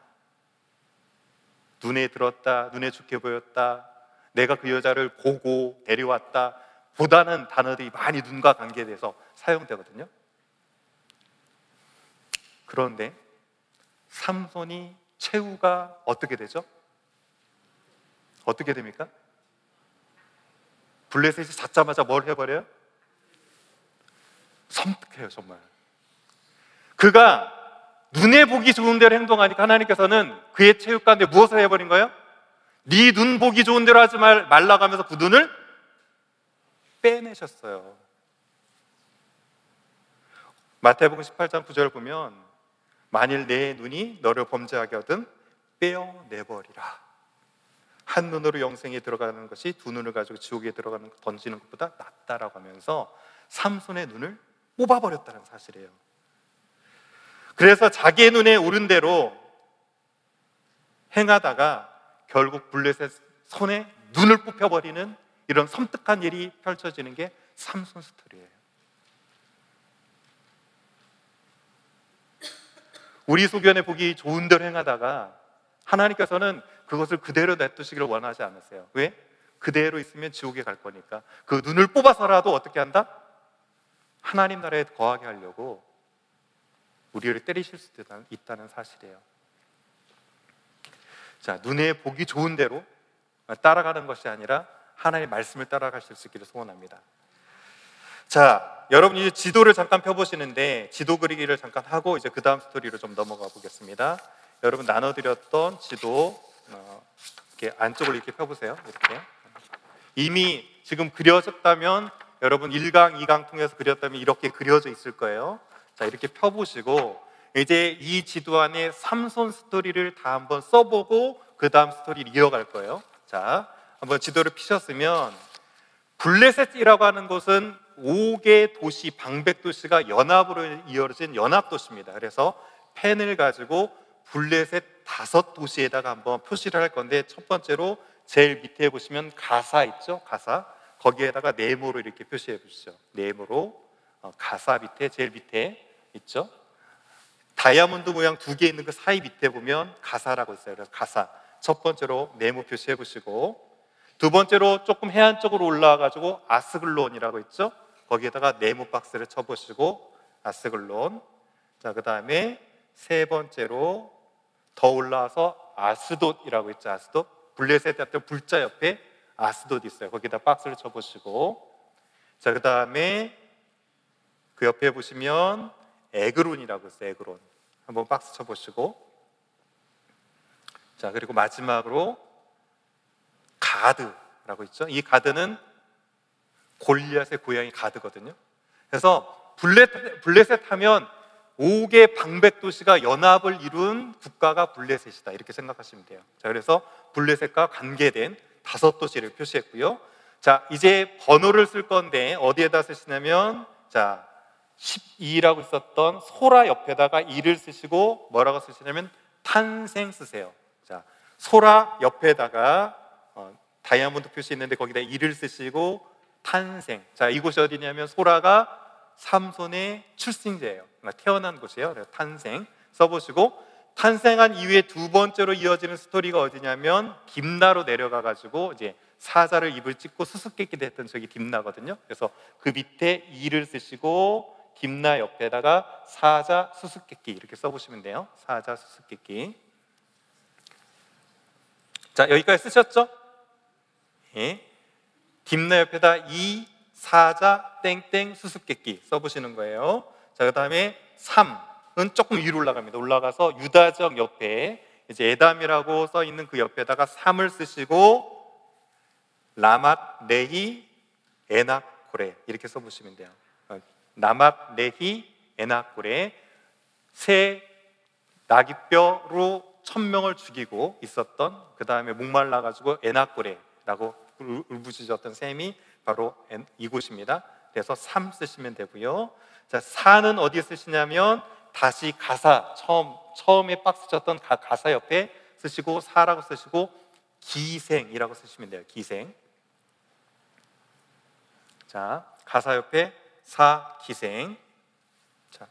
눈에 들었다, 눈에 좋게 보였다, 내가 그 여자를 보고 데려왔다 보다는 단어들이 많이 눈과 관계돼서 사용되거든요. 그런데 삼손이 최후가 어떻게 되죠? 어떻게 됩니까? 블레셋이 잡자마자 뭘 해버려요? 섬뜩해요, 정말. 그가 눈에 보기 좋은 대로 행동하니까 하나님께서는 그의 체육 가운데 무엇을 해버린 거예요? 네 눈 보기 좋은 대로 하지 말라고 하면서 그 눈을 빼내셨어요. 마태복음 18장 9절 보면 만일 내 눈이 너를 범죄하게 하든 빼어내버리라. 한 눈으로 영생에 들어가는 것이 두 눈을 가지고 지옥에 들어가는 던지는 것보다 낫다라고 하면서 삼손의 눈을 뽑아버렸다는 사실이에요. 그래서 자기의 눈에 오른 대로 행하다가 결국 블레셋 손에 눈을 뽑혀버리는 이런 섬뜩한 일이 펼쳐지는 게 삼손 스토리예요. 우리 소견에 보기 좋은 대로 행하다가 하나님께서는 그것을 그대로 냅두시기를 원하지 않으세요. 왜? 그대로 있으면 지옥에 갈 거니까 그 눈을 뽑아서라도 어떻게 한다? 하나님 나라에 거하게 하려고 우리를 때리실 수도 있다는 사실이에요. 자, 눈에 보기 좋은 대로 따라가는 것이 아니라 하나님의 말씀을 따라가실 수 있기를 소원합니다. 자, 여러분 이제 지도를 잠깐 펴보시는데 지도 그리기를 잠깐 하고 이제 그 다음 스토리로 좀 넘어가 보겠습니다. 여러분 나눠드렸던 지도 이렇게 안쪽을 이렇게 펴보세요. 이렇게 이미 지금 그려졌다면 여러분 1강, 2강 통해서 그렸다면 이렇게 그려져 있을 거예요. 자, 이렇게 펴보시고 이제 이 지도 안에 삼손 스토리를 다 한번 써보고 그 다음 스토리를 이어갈 거예요. 자, 한번 지도를 피셨으면 블레셋이라고 하는 곳은 5개 도시, 방백 도시가 연합으로 이어진 연합도시입니다. 그래서 펜을 가지고 블레셋 5도시에다가 한번 표시를 할 건데 첫 번째로 제일 밑에 보시면 가사 있죠? 가사. 거기에다가 네모로 이렇게 표시해 보시죠. 네모로 가사 밑에 제일 밑에 있죠? 다이아몬드 모양 2개 있는 그 사이 밑에 보면 가사라고 있어요. 그래서 가사 첫 번째로 네모 표시해 보시고 두 번째로 조금 해안 쪽으로 올라와 가지고 아스글론이라고 있죠? 거기에다가 네모 박스를 쳐보시고 아스글론. 자, 그 다음에 세 번째로 더 올라와서 아스돗이라고 있죠. 아스돗. 블레셋 같은 불자 옆에 아스돗 있어요. 거기다 박스를 쳐보시고 자, 그 다음에 그 옆에 보시면 에그론이라고 있어요. 에그론. 한번 박스 쳐보시고 자, 그리고 마지막으로 가드라고 있죠. 이 가드는 골리앗의 고향이 가드거든요. 그래서 블레셋 하면 5개 방백 도시가 연합을 이룬 국가가 블레셋이다 이렇게 생각하시면 돼요. 자, 그래서 블레셋과 관계된 5도시를 표시했고요. 자, 이제 번호를 쓸 건데 어디에다 쓰시냐면 자, 12라고 있었던 소라 옆에다가 2를 쓰시고 뭐라고 쓰시냐면 탄생 쓰세요. 자, 소라 옆에다가 다이아몬드 표시 있는데 거기다 2를 쓰시고 탄생. 자, 이곳이 어디냐면 소라가 삼손의 출생지예요. 그러니까 태어난 곳이에요. 그래서 탄생 써보시고 탄생한 이후에 두 번째로 이어지는 스토리가 어디냐면 딥나로 내려가 가지고 이제 사자를 입을 찢고 수수께끼 됐던 저기 딥나거든요. 그래서 그 밑에 2를 쓰시고 딥나 옆에다가 사자 수수께끼 이렇게 써보시면 돼요. 사자 수수께끼. 자, 여기까지 쓰셨죠? 예. 딥나 옆에다 2 사자 땡땡 수수께끼 써보시는 거예요. 자, 그 다음에 3은 조금 위로 올라갑니다. 올라가서 유다적 옆에 이제 에담이라고 써 있는 그 옆에다가 3을 쓰시고 라맛 레히 에낙고레 이렇게 써보시면 돼요. 라맛 레히 에낙고레 새 나귀뼈로 1000명을 죽이고 있었던 그 다음에 목말라가지고 에낙고레라고 울부짖었던 셈이 바로 이곳입니다. 그래서 3 쓰시면 되고요. 자, 4는 어디에 쓰시냐면 다시 가사 처음에 박스 쳤던 가사 옆에 쓰시고 4라고 쓰시고 기생이라고 쓰시면 돼요. 기생. 자, 가사 옆에 4 기생. 자,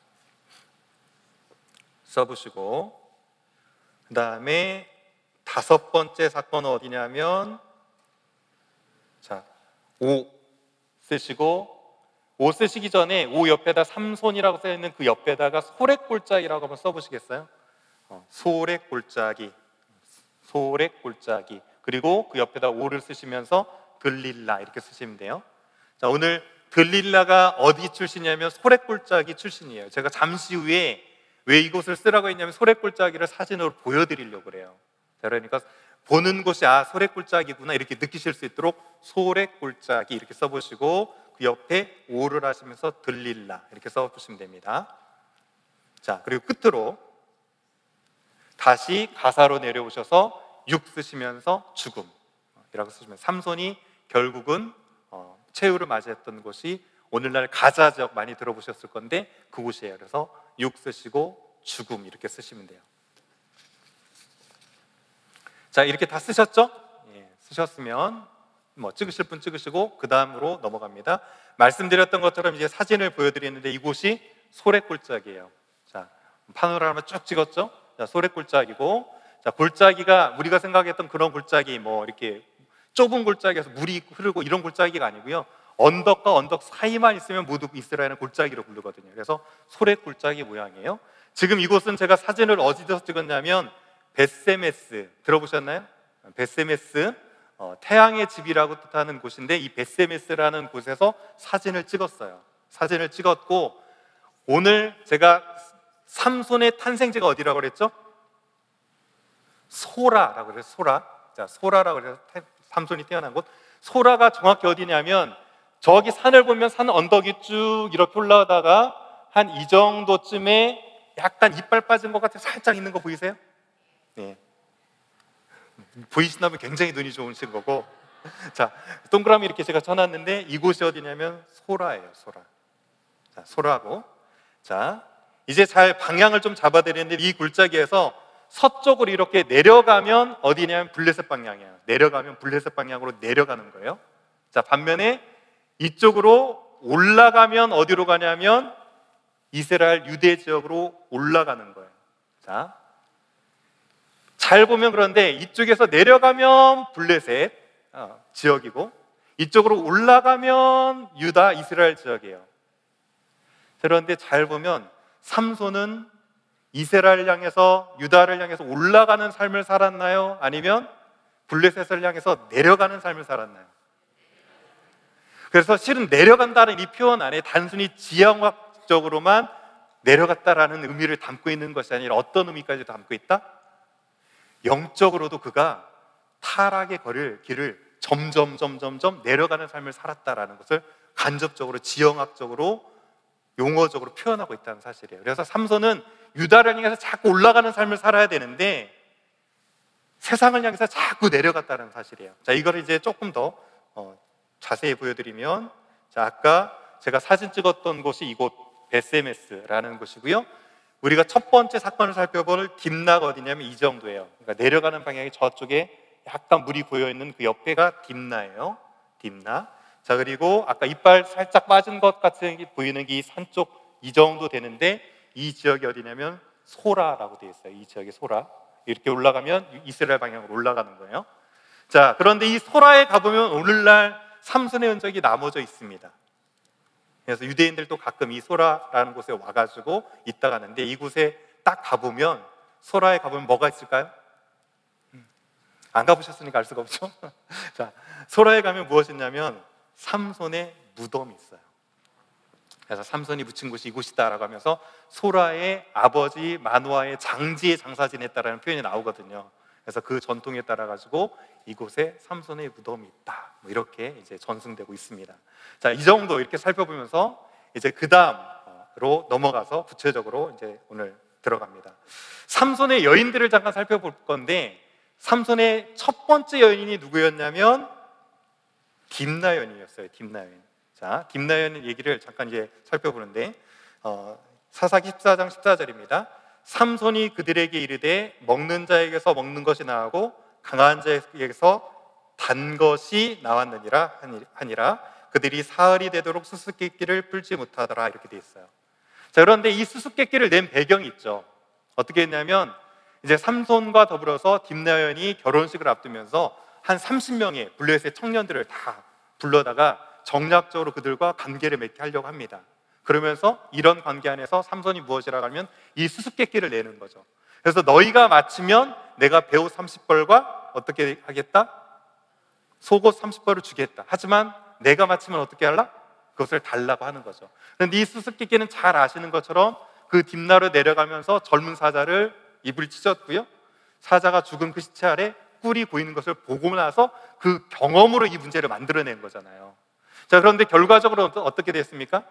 써보시고 그 다음에 5번째 사건은 어디냐면 자, 5 쓰시고 5 쓰시기 전에 5 옆에다 삼손이라고 써있는 그 옆에다가 소래꼴자이라고 한번 써보시겠어요? 소렉 골짜기, 소렉 골짜기, 그리고 그 옆에다 오를 쓰시면서 들릴라 이렇게 쓰시면 돼요. 자, 오늘 들릴라가 어디 출신이냐면 소렉 골짜기 출신이에요. 제가 잠시 후에 왜 이곳을 쓰라고 했냐면 소렉 골짜기를 사진으로 보여드리려고 그래요. 그러니까 보는 곳이 소렉 골짜기구나 이렇게 느끼실 수 있도록 소렉 골짜기 이렇게 써보시고 그 옆에 오를 하시면서 들릴라 이렇게 써보시면 됩니다. 자, 그리고 끝으로 다시 가사로 내려오셔서 6 쓰시면서 죽음이라고 쓰시면 삼손이 결국은 최후를 맞이했던 곳이 오늘날 가자 지역 많이 들어보셨을 건데 그곳이에요. 그래서 6 쓰시고 죽음 이렇게 쓰시면 돼요. 자, 이렇게 다 쓰셨죠? 예, 쓰셨으면 찍으실 분 찍으시고 그 다음으로 넘어갑니다. 말씀드렸던 것처럼 이제 사진을 보여드리는데 이곳이 소렉골짜기예요. 자, 파노라마 쭉 찍었죠? 자, 소렉골짜기고, 자, 골짜기가 우리가 생각했던 그런 골짜기 이렇게 좁은 골짜기에서 물이 흐르고 이런 골짜기가 아니고요. 언덕과 언덕 사이만 있으면 모두 이스라엘은 골짜기로 부르거든요. 그래서 소렉골짜기 모양이에요. 지금 이곳은 제가 사진을 어디서 찍었냐면 벳세메스 들어보셨나요? 벳세메스 태양의 집이라고 뜻하는 곳인데 이 벳세메스라는 곳에서 사진을 찍었어요. 사진을 찍었고 오늘 제가 삼손의 탄생지가 어디라고 그랬죠? 소라라고 그래서 소라. 자, 소라라고 그래서 삼손이 태어난 곳. 소라가 정확히 어디냐면 저기 산을 보면 산 언덕이 쭉 이렇게 올라가다가 한 이 정도쯤에 약간 이빨 빠진 것 같아 살짝 있는 거 보이세요? 네. 보이신다면 굉장히 눈이 좋으신 거고. 자, 동그라미 이렇게 제가 쳐놨는데 이곳이 어디냐면 소라예요. 소라. 자, 소라고. 자, 이제 잘 방향을 좀 잡아드리는데 이 골짜기에서 서쪽으로 이렇게 내려가면 어디냐면 블레셋 방향이에요. 내려가면 블레셋 방향으로 내려가는 거예요. 자, 반면에 이쪽으로 올라가면 어디로 가냐면 이스라엘 유대 지역으로 올라가는 거예요. 자, 잘 보면 그런데 이쪽에서 내려가면 블레셋 지역이고 이쪽으로 올라가면 유다 이스라엘 지역이에요. 그런데 잘 보면 삼손은 이스라엘을 향해서 유다를 향해서 올라가는 삶을 살았나요? 아니면 블레셋을 향해서 내려가는 삶을 살았나요? 그래서 실은 내려간다는 이 표현 안에 단순히 지형학적으로만 내려갔다라는 의미를 담고 있는 것이 아니라 어떤 의미까지 담고 있다? 영적으로도 그가 타락의 길을 점점 내려가는 삶을 살았다라는 것을 간접적으로 지형학적으로 용어적으로 표현하고 있다는 사실이에요. 그래서 삼손은 유다를 향해서 자꾸 올라가는 삶을 살아야 되는데 세상을 향해서 자꾸 내려갔다는 사실이에요. 자, 이걸 이제 조금 더 자세히 보여드리면, 자, 아까 제가 사진 찍었던 곳이 이곳 벳세메스라는 곳이고요. 우리가 첫 번째 사건을 살펴볼 딥나가 어디냐면 이 정도예요. 그러니까 내려가는 방향이 저쪽에 약간 물이 고여 있는 그 옆에가 딥나예요. 딥나. 자, 그리고 아까 이빨 살짝 빠진 것 같은 게 보이는 이 산 쪽 이 정도 되는데 이 지역이 어디냐면 소라라고 되어 있어요. 이 지역이 소라. 이렇게 올라가면 이스라엘 방향으로 올라가는 거예요. 자, 그런데 이 소라에 가보면 오늘날 삼손의 흔적이 남아져 있습니다. 그래서 유대인들도 가끔 이 소라라는 곳에 와가지고 있다 가는데 이곳에 딱 가보면 소라에 가보면 뭐가 있을까요? 안 가보셨으니까 알 수가 없죠. 자, 소라에 가면 무엇이 있냐면 삼손의 무덤이 있어요. 그래서 삼손이 묻힌 곳이 이곳이다라고 하면서 소라의 아버지 마누아의 장지에 장사 지냈다라는 표현이 나오거든요. 그래서 그 전통에 따라 가지고 이곳에 삼손의 무덤이 있다. 이렇게 이제 전승되고 있습니다. 자, 이 정도 이렇게 살펴보면서 이제 그 다음으로 넘어가서 구체적으로 이제 오늘 들어갑니다. 삼손의 여인들을 잠깐 살펴볼 건데 삼손의 첫 번째 여인이 누구였냐면 딥나 여인이었어요. 딥나 여인. 자, 딥나 여인 얘기를 잠깐 이제 살펴보는데 사사기 14장 14절입니다. 삼손이 그들에게 이르되 먹는 자에게서 먹는 것이 나오고 강한 자에게서 단 것이 나왔느니라 하니라. 그들이 사흘이 되도록 수수께끼를 풀지 못하더라. 이렇게 돼 있어요. 자, 그런데 이 수수께끼를 낸 배경이 있죠. 어떻게 했냐면 이제 삼손과 더불어서 딥나 여인이 결혼식을 앞두면서 한 30명의 블레셋 청년들을 다 불러다가 정략적으로 그들과 관계를 맺게 하려고 합니다. 그러면서 이런 관계 안에서 삼손이 무엇이라고 하면 이 수수께끼를 내는 거죠. 그래서 너희가 맞추면 내가 배옷 30벌과 어떻게 하겠다? 속옷 30벌을 주겠다. 하지만 내가 맞추면 어떻게 할라? 그것을 달라고 하는 거죠. 그런데 이 수수께끼는 잘 아시는 것처럼 그 딥나로 내려가면서 젊은 사자를 입을 찢었고요, 사자가 죽은 그 시체 아래 꿀이 보이는 것을 보고 나서 그 경험으로 이 문제를 만들어낸 거잖아요. 자, 그런데 결과적으로 어떻게 됐습니까?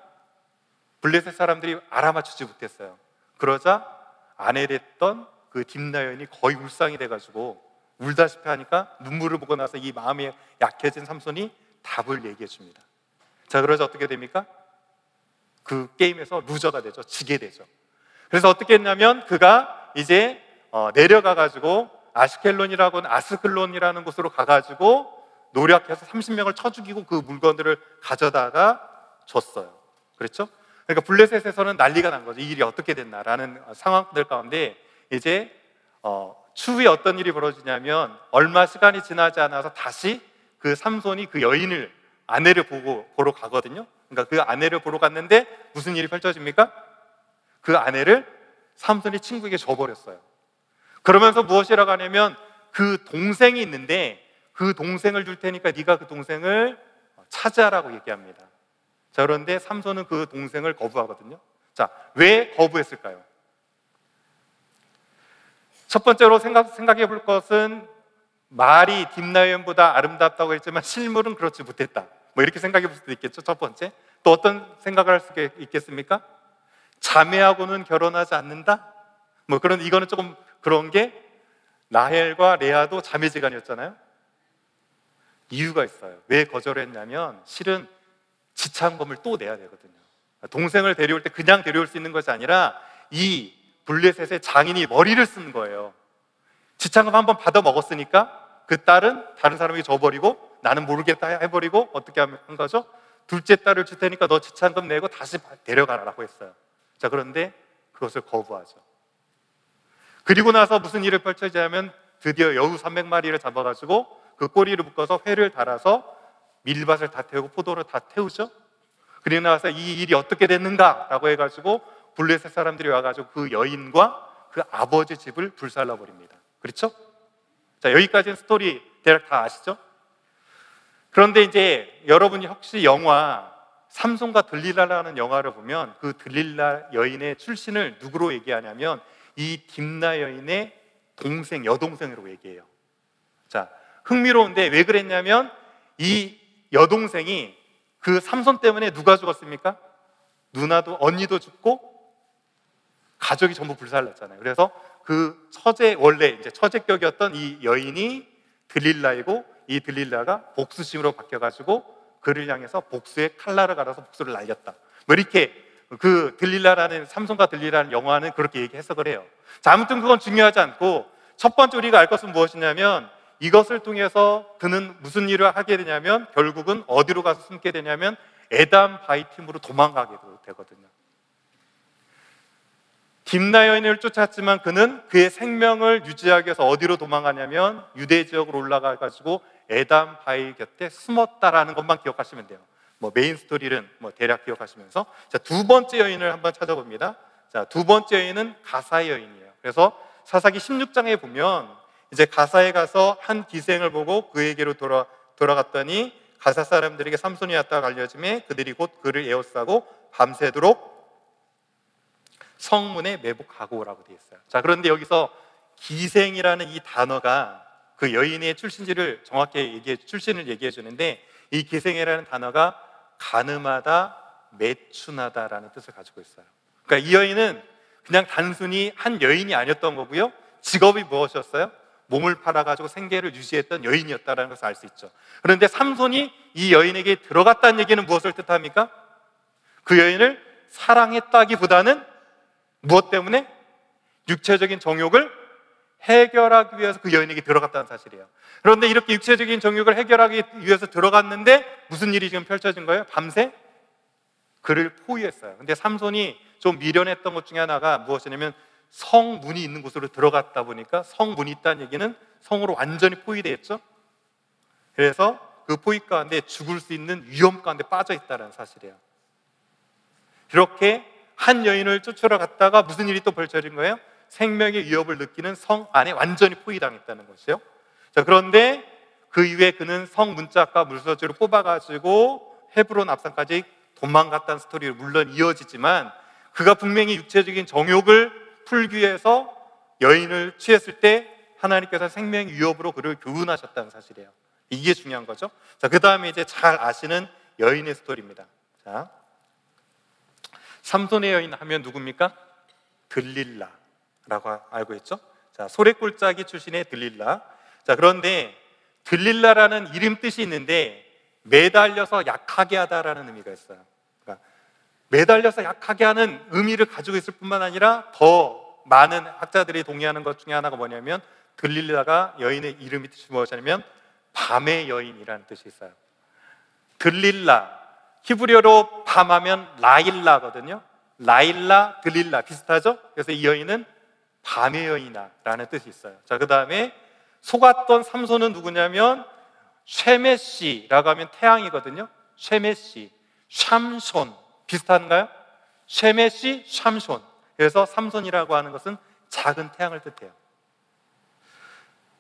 블레셋 사람들이 알아맞히지 못했어요. 그러자 아내 됐던 그 딥나 여인이 거의 울상이 돼가지고 울다시피 하니까 눈물을 보고 나서 이 마음이 약해진 삼손이 답을 얘기해 줍니다. 자, 그러자 어떻게 됩니까? 그 게임에서 루저가 되죠. 지게 되죠. 그래서 어떻게 했냐면 그가 이제 내려가가지고 아스클론이라는 곳으로 가가지고 노력해서 30명을 쳐 죽이고 그 물건들을 가져다가 줬어요. 그렇죠? 그러니까 블레셋에서는 난리가 난 거죠. 이 일이 어떻게 됐나라는 상황들 가운데 이제 추후에 어떤 일이 벌어지냐면 얼마 시간이 지나지 않아서 다시 그 삼손이 그 여인을 아내를 보러 가거든요. 그러니까 그 아내를 보러 갔는데 무슨 일이 펼쳐집니까? 그 아내를 삼손이 친구에게 줘버렸어요. 그러면서 무엇이라고 하냐면 그 동생이 있는데 그 동생을 줄 테니까 네가 그 동생을 차지하라고 얘기합니다. 자, 그런데 삼손은 그 동생을 거부하거든요. 자, 왜 거부했을까요? 첫 번째로 생각해 볼 것은 말이 딥나 여인보다 아름답다고 했지만 실물은 그렇지 못했다. 뭐 이렇게 생각해 볼 수도 있겠죠. 첫 번째. 또 어떤 생각을 할 수 있겠습니까? 자매하고는 결혼하지 않는다? 뭐 이거는 조금 그런 게 라헬과 레아도 자매지간이었잖아요. 이유가 있어요. 왜 거절했냐면 실은 지참금을 또 내야 되거든요. 동생을 데려올 때 그냥 데려올 수 있는 것이 아니라 이 블레셋의 장인이 머리를 쓴 거예요. 지참금 한번 받아 먹었으니까 그 딸은 다른 사람에게 줘버리고 나는 모르겠다 해버리고 어떻게 한 거죠? 둘째 딸을 줄 테니까 너 지참금 내고 다시 데려가라고 했어요. 자, 그런데 그것을 거부하죠. 그리고 나서 무슨 일을 펼쳐지냐면 드디어 여우 300마리를 잡아가지고 그 꼬리를 묶어서 회를 달아서 밀밭을 다 태우고 포도를 다 태우죠. 그리고 나서 이 일이 어떻게 됐는가라고 해가지고 블레셋 사람들이 와가지고 그 여인과 그 아버지 집을 불살라버립니다. 그렇죠? 자, 여기까지는 스토리 대략 다 아시죠? 그런데 이제 여러분이 혹시 영화 삼손과 들릴라라는 영화를 보면 그 들릴라 여인의 출신을 누구로 얘기하냐면 이 딥나 여인의 동생, 여동생으로 얘기해요. 자, 흥미로운데 왜 그랬냐면 이 여동생이 그 삼손 때문에 누가 죽었습니까? 누나도, 언니도 죽고 가족이 전부 불살랐잖아요. 그래서 그 원래 이제 처제격이었던 이 여인이 들릴라이고 이 들릴라가 복수심으로 바뀌어가지고 그를 향해서 복수의 칼날을 갈아서 복수를 날렸다. 뭐 이렇게 그 들릴라라는 삼손과 들릴라라는 영화는 그렇게 해석을 해요. 자, 아무튼 그건 중요하지 않고 첫 번째 우리가 알 것은 무엇이냐면 이것을 통해서 그는 무슨 일을 하게 되냐면 결국은 어디로 가서 숨게 되냐면 에담 바이팀으로 도망가게 되거든요. 딥나 여인을 쫓았지만 그는 그의 생명을 유지하기 위해서 어디로 도망가냐면 유대 지역으로 올라가가지고 에담 바이 곁에 숨었다라는 것만 기억하시면 돼요. 뭐 메인 스토리는 뭐 대략 기억하시면서 자, 두 번째 여인을 한번 찾아봅니다. 자, 두 번째 여인은 가사의 여인이에요. 그래서 사사기 16장에 보면 이제 가사에 가서 한 기생을 보고 그에게로 돌아갔더니 가사 사람들에게 삼손이 왔다고 알려짐에 그들이 곧 그를 에워싸고 밤새도록 성문에 매복하고 오라고 되어 있어요. 자, 그런데 여기서 기생이라는 이 단어가 그 여인의 출신지를 정확히 출신을 얘기해 주는데 이 기생이라는 단어가 가늠하다, 매춘하다라는 뜻을 가지고 있어요. 그러니까 이 여인은 그냥 단순히 한 여인이 아니었던 거고요. 직업이 무엇이었어요? 몸을 팔아가지고 생계를 유지했던 여인이었다는 것을 알 수 있죠. 그런데 삼손이 이 여인에게 들어갔다는 얘기는 무엇을 뜻합니까? 그 여인을 사랑했다기보다는 무엇 때문에? 육체적인 정욕을 해결하기 위해서 그 여인에게 들어갔다는 사실이에요. 그런데 이렇게 육체적인 정욕을 해결하기 위해서 들어갔는데 무슨 일이 지금 펼쳐진 거예요? 밤새 그를 포위했어요. 근데 삼손이 좀 미련했던 것 중에 하나가 무엇이냐면 성문이 있는 곳으로 들어갔다 보니까 성문이 있다는 얘기는 성으로 완전히 포위되어 있죠. 그래서 그 포위 가운데 죽을 수 있는 위험 가운데 빠져 있다는 사실이에요. 이렇게 한 여인을 쫓으러 갔다가 무슨 일이 또 벌쳐진 거예요? 생명의 위협을 느끼는 성 안에 완전히 포위당했다는 것이요. 자, 그런데 그 이후에 그는 성 문짝과 물서지를 뽑아가지고 헤브론 앞산까지 도망갔다는 스토리로 물론 이어지지만, 그가 분명히 육체적인 정욕을 풀기 위해서 여인을 취했을 때 하나님께서 생명의 위협으로 그를 교훈하셨다는 사실이에요. 이게 중요한 거죠. 자, 그 다음에 이제 잘 아시는 여인의 스토리입니다. 자, 삼손의 여인 하면 누굽니까? 들릴라라고 알고 있죠. 자, 소래골짜기 출신의 들릴라. 자, 그런데 들릴라라는 이름 뜻이 있는데 매달려서 약하게 하다라는 의미가 있어요. 그러니까 매달려서 약하게 하는 의미를 가지고 있을 뿐만 아니라 더 많은 학자들이 동의하는 것 중에 하나가 뭐냐면, 들릴라가 여인의 이름이 뜻이 무엇이냐면 밤의 여인이라는 뜻이 있어요. 들릴라, 히브리어로 밤하면 라일라거든요. 라일라, 들릴라 비슷하죠? 그래서 이 여인은 밤의 여인이라는 뜻이 있어요. 자, 그 다음에 속았던 삼손은 누구냐면 쉐메시라고 하면 태양이거든요. 쉐메시, 샴손 비슷한가요? 쉐메시, 샴손. 그래서 삼손이라고 하는 것은 작은 태양을 뜻해요.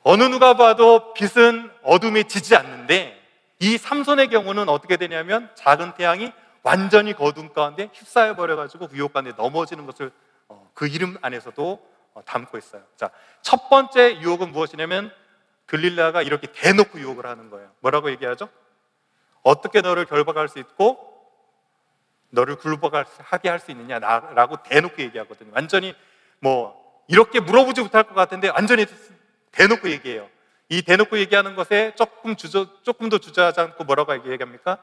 어느 누가 봐도 빛은 어둠에 지지 않는데, 이 삼손의 경우는 어떻게 되냐면 작은 태양이 완전히 어둠 가운데 휩싸여 버려가지고 유혹 가운데 넘어지는 것을 그 이름 안에서도 담고 있어요. 자, 첫 번째 유혹은 무엇이냐면 들릴라가 이렇게 대놓고 유혹을 하는 거예요. 뭐라고 얘기하죠? 어떻게 너를 결박할 수 있고 너를 굴복하게 할 수 있느냐라고 대놓고 얘기하거든요. 완전히 뭐 이렇게 물어보지 못할 것 같은데 완전히 대놓고 얘기해요. 이 대놓고 얘기하는 것에 조금도 주저하지 않고 뭐라고 얘기합니까?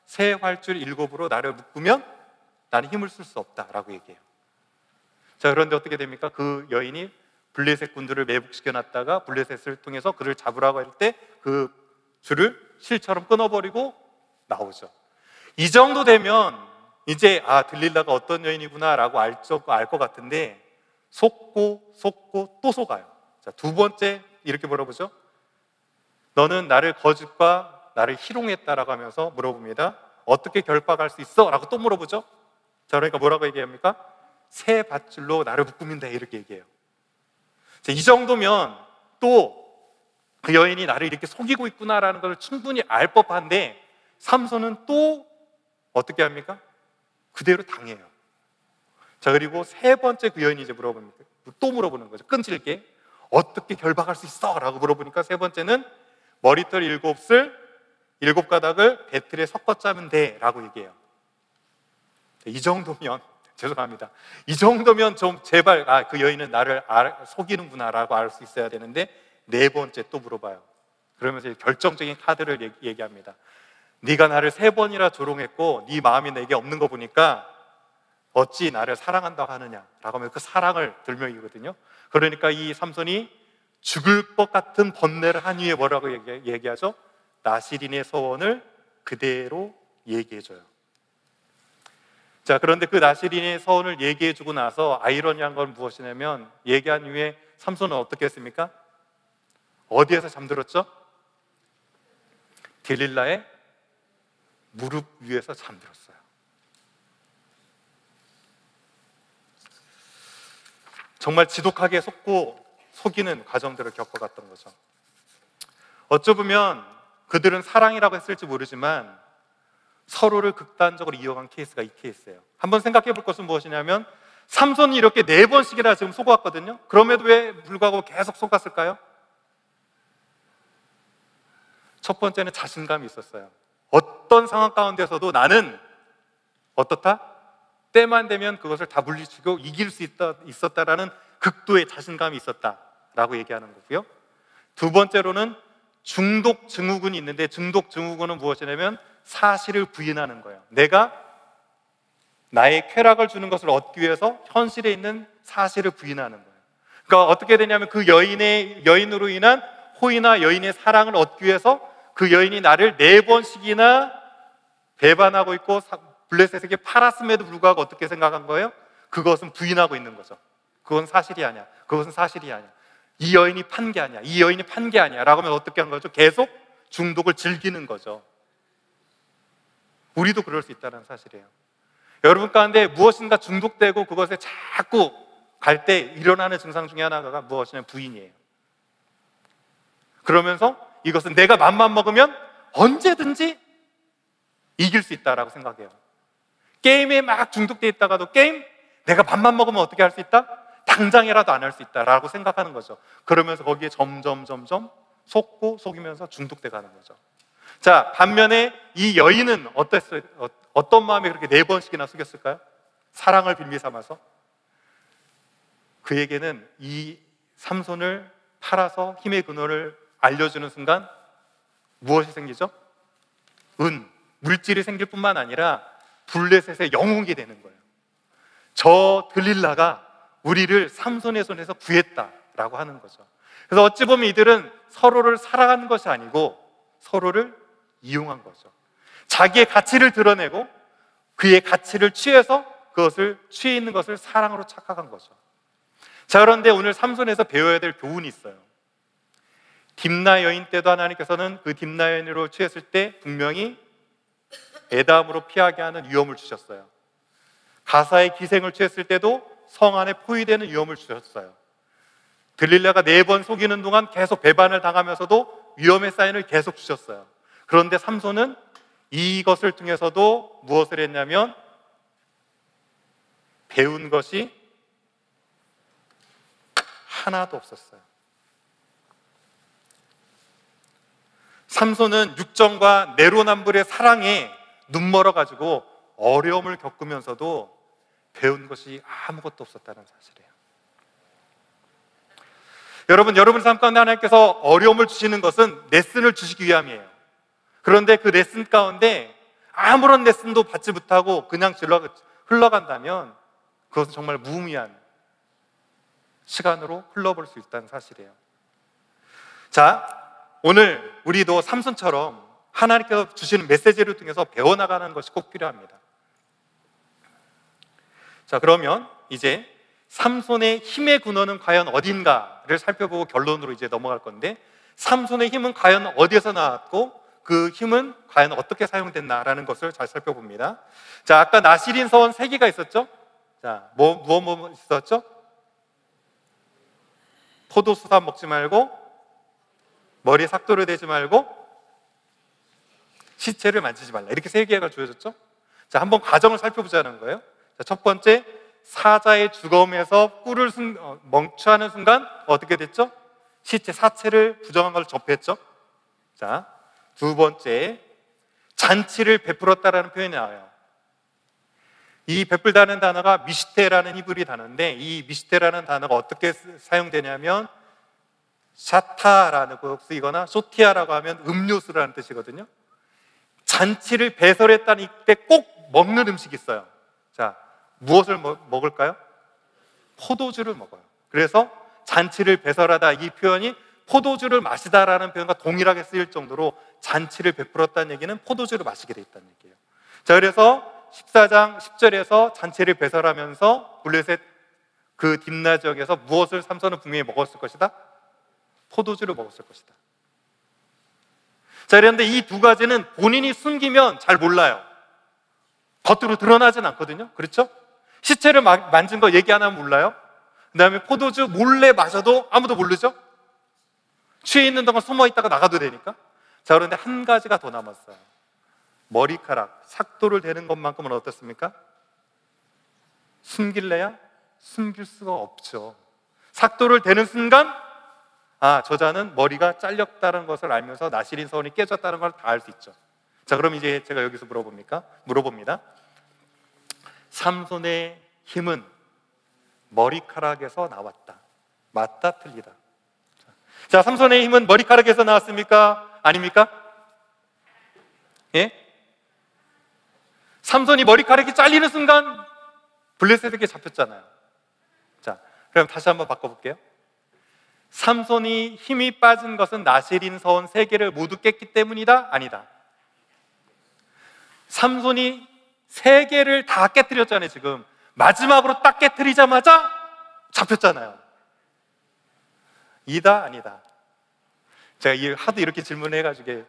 새 활줄 7으로 나를 묶으면 나는 힘을 쓸 수 없다라고 얘기해요. 자, 그런데 어떻게 됩니까? 그 여인이 블레셋 군들을 매복시켜 놨다가 블레셋을 통해서 그를 잡으라고 할 때 그 줄을 실처럼 끊어버리고 나오죠. 이 정도 되면 이제 들릴라가 어떤 여인이구나라고 알 것 같은데, 속고 또 속아요. 자, 두 번째 이렇게 물어보죠. 너는 나를 거짓과 나를 희롱했다라고 하면서 물어봅니다. 어떻게 결박할 수 있어? 라고 또 물어보죠. 자, 그러니까 뭐라고 얘기합니까? 새 밧줄로 나를 묶으면 돼, 이렇게 얘기해요. 자, 이 정도면 또 그 여인이 나를 이렇게 속이고 있구나라는 걸 충분히 알 법한데, 삼손은 또 어떻게 합니까? 그대로 당해요. 자, 그리고 세 번째 그 여인이 이제 또 물어보는 거죠. 끈질게. 어떻게 결박할 수 있어? 라고 물어보니까 세 번째는 머리털 7을 7가닥을 배틀에 섞어 짜면 돼 라고 얘기해요. 이 정도면 죄송합니다. 이 정도면 좀 제발 그 여인은 나를 속이는구나 라고 알 수 있어야 되는데, 네 번째 또 물어봐요. 그러면서 결정적인 카드를 얘기합니다. 네가 나를 3번이나 조롱했고 네 마음이 내게 없는 거 보니까 어찌 나를 사랑한다고 하느냐 라고 하면 그 사랑을 들며 얘기거든요. 그러니까 이 삼손이 죽을 것 같은 번뇌를 한 이후에 뭐라고 얘기하죠? 나시린의 서원을 그대로 얘기해줘요. 자, 그런데 그 나시린의 서원을 얘기해주고 나서 아이러니한 건 무엇이냐면, 얘기한 이후에 삼손은 어떻게 했습니까? 어디에서 잠들었죠? 들릴라의 무릎 위에서 잠들었어요. 정말 지독하게 속이는 과정들을 겪어갔던 거죠. 어쩌면 그들은 사랑이라고 했을지 모르지만 서로를 극단적으로 이용한 케이스가 이 케이스예요. 한번 생각해 볼 것은 무엇이냐면, 삼손이 이렇게 4번씩이나 지금 속았거든요. 그럼에도 왜 불구하고 계속 속았을까요? 첫 번째는 자신감이 있었어요. 어떤 상황 가운데서도 나는 어떻다? 때만 되면 그것을 다 물리치고 이길 수 있었다라는 극도의 자신감이 있었다라고 얘기하는 거고요. 두 번째로는 중독 증후군이 있는데, 중독 증후군은 무엇이냐면 사실을 부인하는 거예요. 내가 나의 쾌락을 주는 것을 얻기 위해서 현실에 있는 사실을 부인하는 거예요. 그러니까 어떻게 되냐면 그 여인으로 인한 호의나 여인의 사랑을 얻기 위해서 그 여인이 나를 4번씩이나 배반하고 있고 블레셋에게 팔았음에도 불구하고 어떻게 생각한 거예요? 그것은 부인하고 있는 거죠. 그건 사실이 아니야. 그것은 사실이 아니야. 이 여인이 판 게 아니야. 이 여인이 판 게 아니야. 라고 하면 어떻게 한 거죠? 계속 중독을 즐기는 거죠. 우리도 그럴 수 있다는 사실이에요. 여러분 가운데 무엇인가 중독되고 그것에 자꾸 갈 때 일어나는 증상 중에 하나가 무엇이냐면 부인이에요. 그러면서 이것은 내가 맘만 먹으면 언제든지 이길 수 있다라고 생각해요. 게임에 막 중독돼 있다가도 게임 내가 맘만 먹으면 어떻게 할 수 있다? 당장이라도 안 할 수 있다라고 생각하는 거죠. 그러면서 거기에 점점 속고 속이면서 중독돼 가는 거죠. 자, 반면에 이 여인은 어땠어요? 어떤 마음에 그렇게 4번씩이나 속였을까요? 사랑을 빌미 삼아서. 그에게는 이 삼손을 팔아서 힘의 근원을 알려주는 순간 무엇이 생기죠? 물질이 생길 뿐만 아니라 블레셋의 영웅이 되는 거예요. 저 들릴라가 우리를 삼손의 손에서 구했다라고 하는 거죠. 그래서 어찌 보면 이들은 서로를 사랑하는 것이 아니고 서로를 이용한 거죠. 자기의 가치를 드러내고 그의 가치를 취해서 그것을 취해 있는 것을 사랑으로 착각한 거죠. 자, 그런데 오늘 삼손에서 배워야 될 교훈이 있어요. 딥나 여인 때도 하나님께서는 그 딥나 여인으로 취했을 때 분명히 애담으로 피하게 하는 위험을 주셨어요. 가사의 기생을 취했을 때도 성 안에 포위되는 위험을 주셨어요. 들릴라가 4번 속이는 동안 계속 배반을 당하면서도 위험의 사인을 계속 주셨어요. 그런데 삼손은 이것을 통해서도 무엇을 했냐면 배운 것이 하나도 없었어요. 삼손은 육정과 내로남불의 사랑에 눈멀어가지고 어려움을 겪으면서도 배운 것이 아무것도 없었다는 사실이에요. 여러분 삶 가운데 하나님께서 어려움을 주시는 것은 레슨을 주시기 위함이에요. 그런데 그 레슨 가운데 아무런 레슨도 받지 못하고 그냥 흘러간다면 그것은 정말 무의미한 시간으로 흘러볼 수 있다는 사실이에요. 자, 오늘 우리도 삼손처럼 하나님께서 주시는 메시지를 통해서 배워나가는 것이 꼭 필요합니다. 자, 그러면 이제 삼손의 힘의 근원은 과연 어딘가를 살펴보고 결론으로 이제 넘어갈 건데, 삼손의 힘은 과연 어디에서 나왔고 그 힘은 과연 어떻게 사용됐나라는 것을 잘 살펴봅니다. 자, 아까 나시린 서원 3개가 있었죠? 자, 무엇 있었죠? 포도수산 먹지 말고, 머리에 삭도를 대지 말고, 시체를 만지지 말라. 이렇게 3개가 주어졌죠? 자, 한번 과정을 살펴보자는 거예요. 자, 첫 번째, 사자의 죽음에서 꿀을 멍취하는 순간 어떻게 됐죠? 사체를 부정한 걸 접했죠? 자, 두 번째, 잔치를 베풀었다라는 표현이 나와요. 이 베풀다는 단어가 미시테라는 히브리 단어인데, 이 미시테라는 단어가 어떻게 사용되냐면 샤타라는 거 쓰이거나 소티아라고 하면 음료수라는 뜻이거든요. 잔치를 배설했다는 이때 꼭 먹는 음식이 있어요. 자, 무엇을 먹을까요? 포도주를 먹어요. 그래서 잔치를 배설하다, 이 표현이 포도주를 마시다라는 표현과 동일하게 쓰일 정도로 잔치를 베풀었다는 얘기는 포도주를 마시게 돼 있다는 얘기예요. 자, 그래서 14장 10절에서 잔치를 배설하면서 블레셋 그 딥나 지역에서 무엇을 삼손은 분명히 먹었을 것이다? 포도주를 먹었을 것이다. 자, 그런데 이 두 가지는 본인이 숨기면 잘 몰라요. 겉으로 드러나진 않거든요. 그렇죠? 시체를 만진 거 얘기 안 하면 몰라요. 그 다음에 포도주 몰래 마셔도 아무도 모르죠. 취해 있는 동안 숨어 있다가 나가도 되니까. 자, 그런데 한 가지가 더 남았어요. 머리카락, 삭도를 대는 것만큼은 어떻습니까? 숨길래야? 숨길 수가 없죠. 삭도를 대는 순간 저자는 머리가 잘렸다는 것을 알면서 나시린 서원이 깨졌다는 걸 다 알 수 있죠. 자, 그럼 이제 제가 여기서 물어봅니다. 삼손의 힘은 머리카락에서 나왔다. 맞다, 틀리다? 자, 삼손의 힘은 머리카락에서 나왔습니까? 아닙니까? 예? 삼손이 머리카락이 잘리는 순간 블레셋에게 잡혔잖아요. 자, 그럼 다시 한번 바꿔볼게요. 삼손이 힘이 빠진 것은 나시린 서원 3개를 모두 깼기 때문이다? 아니다? 삼손이 3개를 다 깨뜨렸잖아요. 지금 마지막으로 딱 깨뜨리자마자 잡혔잖아요. 이다? 아니다? 제가 하도 이렇게 질문을 해가지고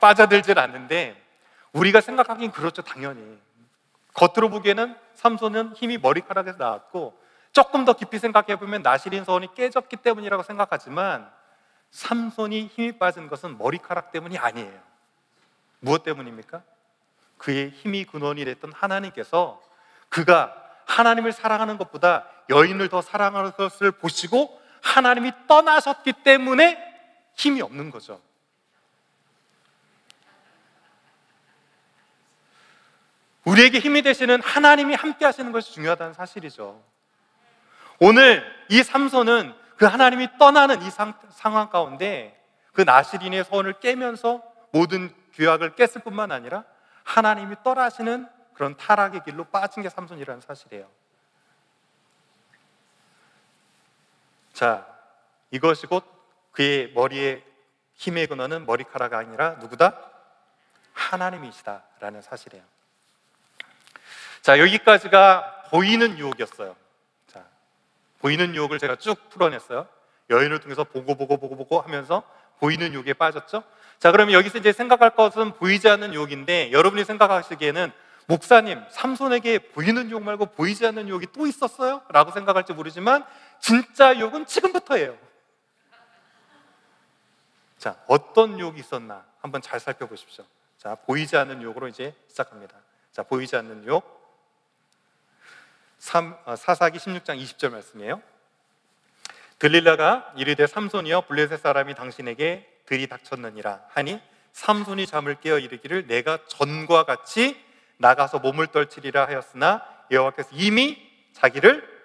빠져들질 않는데, 우리가 생각하기엔 그렇죠. 당연히 겉으로 보기에는 삼손은 힘이 머리카락에서 나왔고 조금 더 깊이 생각해 보면 나실인 소원이 깨졌기 때문이라고 생각하지만 삼손이 힘이 빠진 것은 머리카락 때문이 아니에요. 무엇 때문입니까? 그의 힘이 근원이 됐던 하나님께서 그가 하나님을 사랑하는 것보다 여인을 더 사랑하는 것을 보시고 하나님이 떠나셨기 때문에 힘이 없는 거죠. 우리에게 힘이 되시는 하나님이 함께 하시는 것이 중요하다는 사실이죠. 오늘 이 삼손은 그 하나님이 떠나는 이 상황 가운데 그 나실인의 소원을 깨면서 모든 규약을 깼을 뿐만 아니라 하나님이 떠나시는 그런 타락의 길로 빠진 게 삼손이라는 사실이에요. 자, 이것이 곧 그의 머리의 힘의 근원은 머리카락이 아니라 누구다? 하나님이시다라는 사실이에요. 자, 여기까지가 보이는 유혹이었어요. 자, 보이는 유혹을 제가 쭉 풀어냈어요. 여인을 통해서 보고 하면서 보이는 유혹에 빠졌죠. 자, 그러면 여기서 이제 생각할 것은 보이지 않는 유혹인데, 여러분이 생각하시기에는 목사님, 삼손에게 보이는 유혹 말고 보이지 않는 유혹이 또 있었어요? 라고 생각할지 모르지만 진짜 유혹은 지금부터예요. 자, 어떤 유혹이 있었나 한번 잘 살펴보십시오. 자, 보이지 않는 유혹으로 이제 시작합니다. 자, 보이지 않는 유혹. 사사기 16장 20절 말씀이에요. 들릴라가 이르되 삼손이여 블레셋 사람이 당신에게 들이닥쳤느니라 하니 삼손이 잠을 깨어 이르기를 내가 전과 같이 나가서 몸을 떨치리라 하였으나 여호와께서 이미 자기를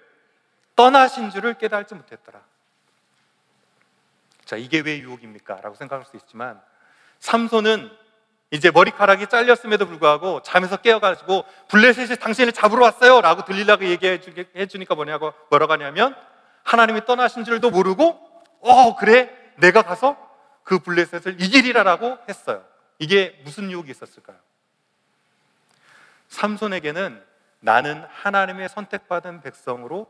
떠나신 줄을 깨달지 못했더라. 자, 이게 왜 유혹입니까? 라고 생각할 수 있지만 삼손은 이제 머리카락이 잘렸음에도 불구하고 잠에서 깨어가지고 블레셋이 당신을 잡으러 왔어요 라고 들릴라가 얘기해 주니까 뭐라고 하냐면 하나님이 떠나신 줄도 모르고 그래 내가 가서 그 블레셋을 이기리라 라고 했어요. 이게 무슨 유혹이 있었을까요? 삼손에게는 나는 하나님의 선택받은 백성으로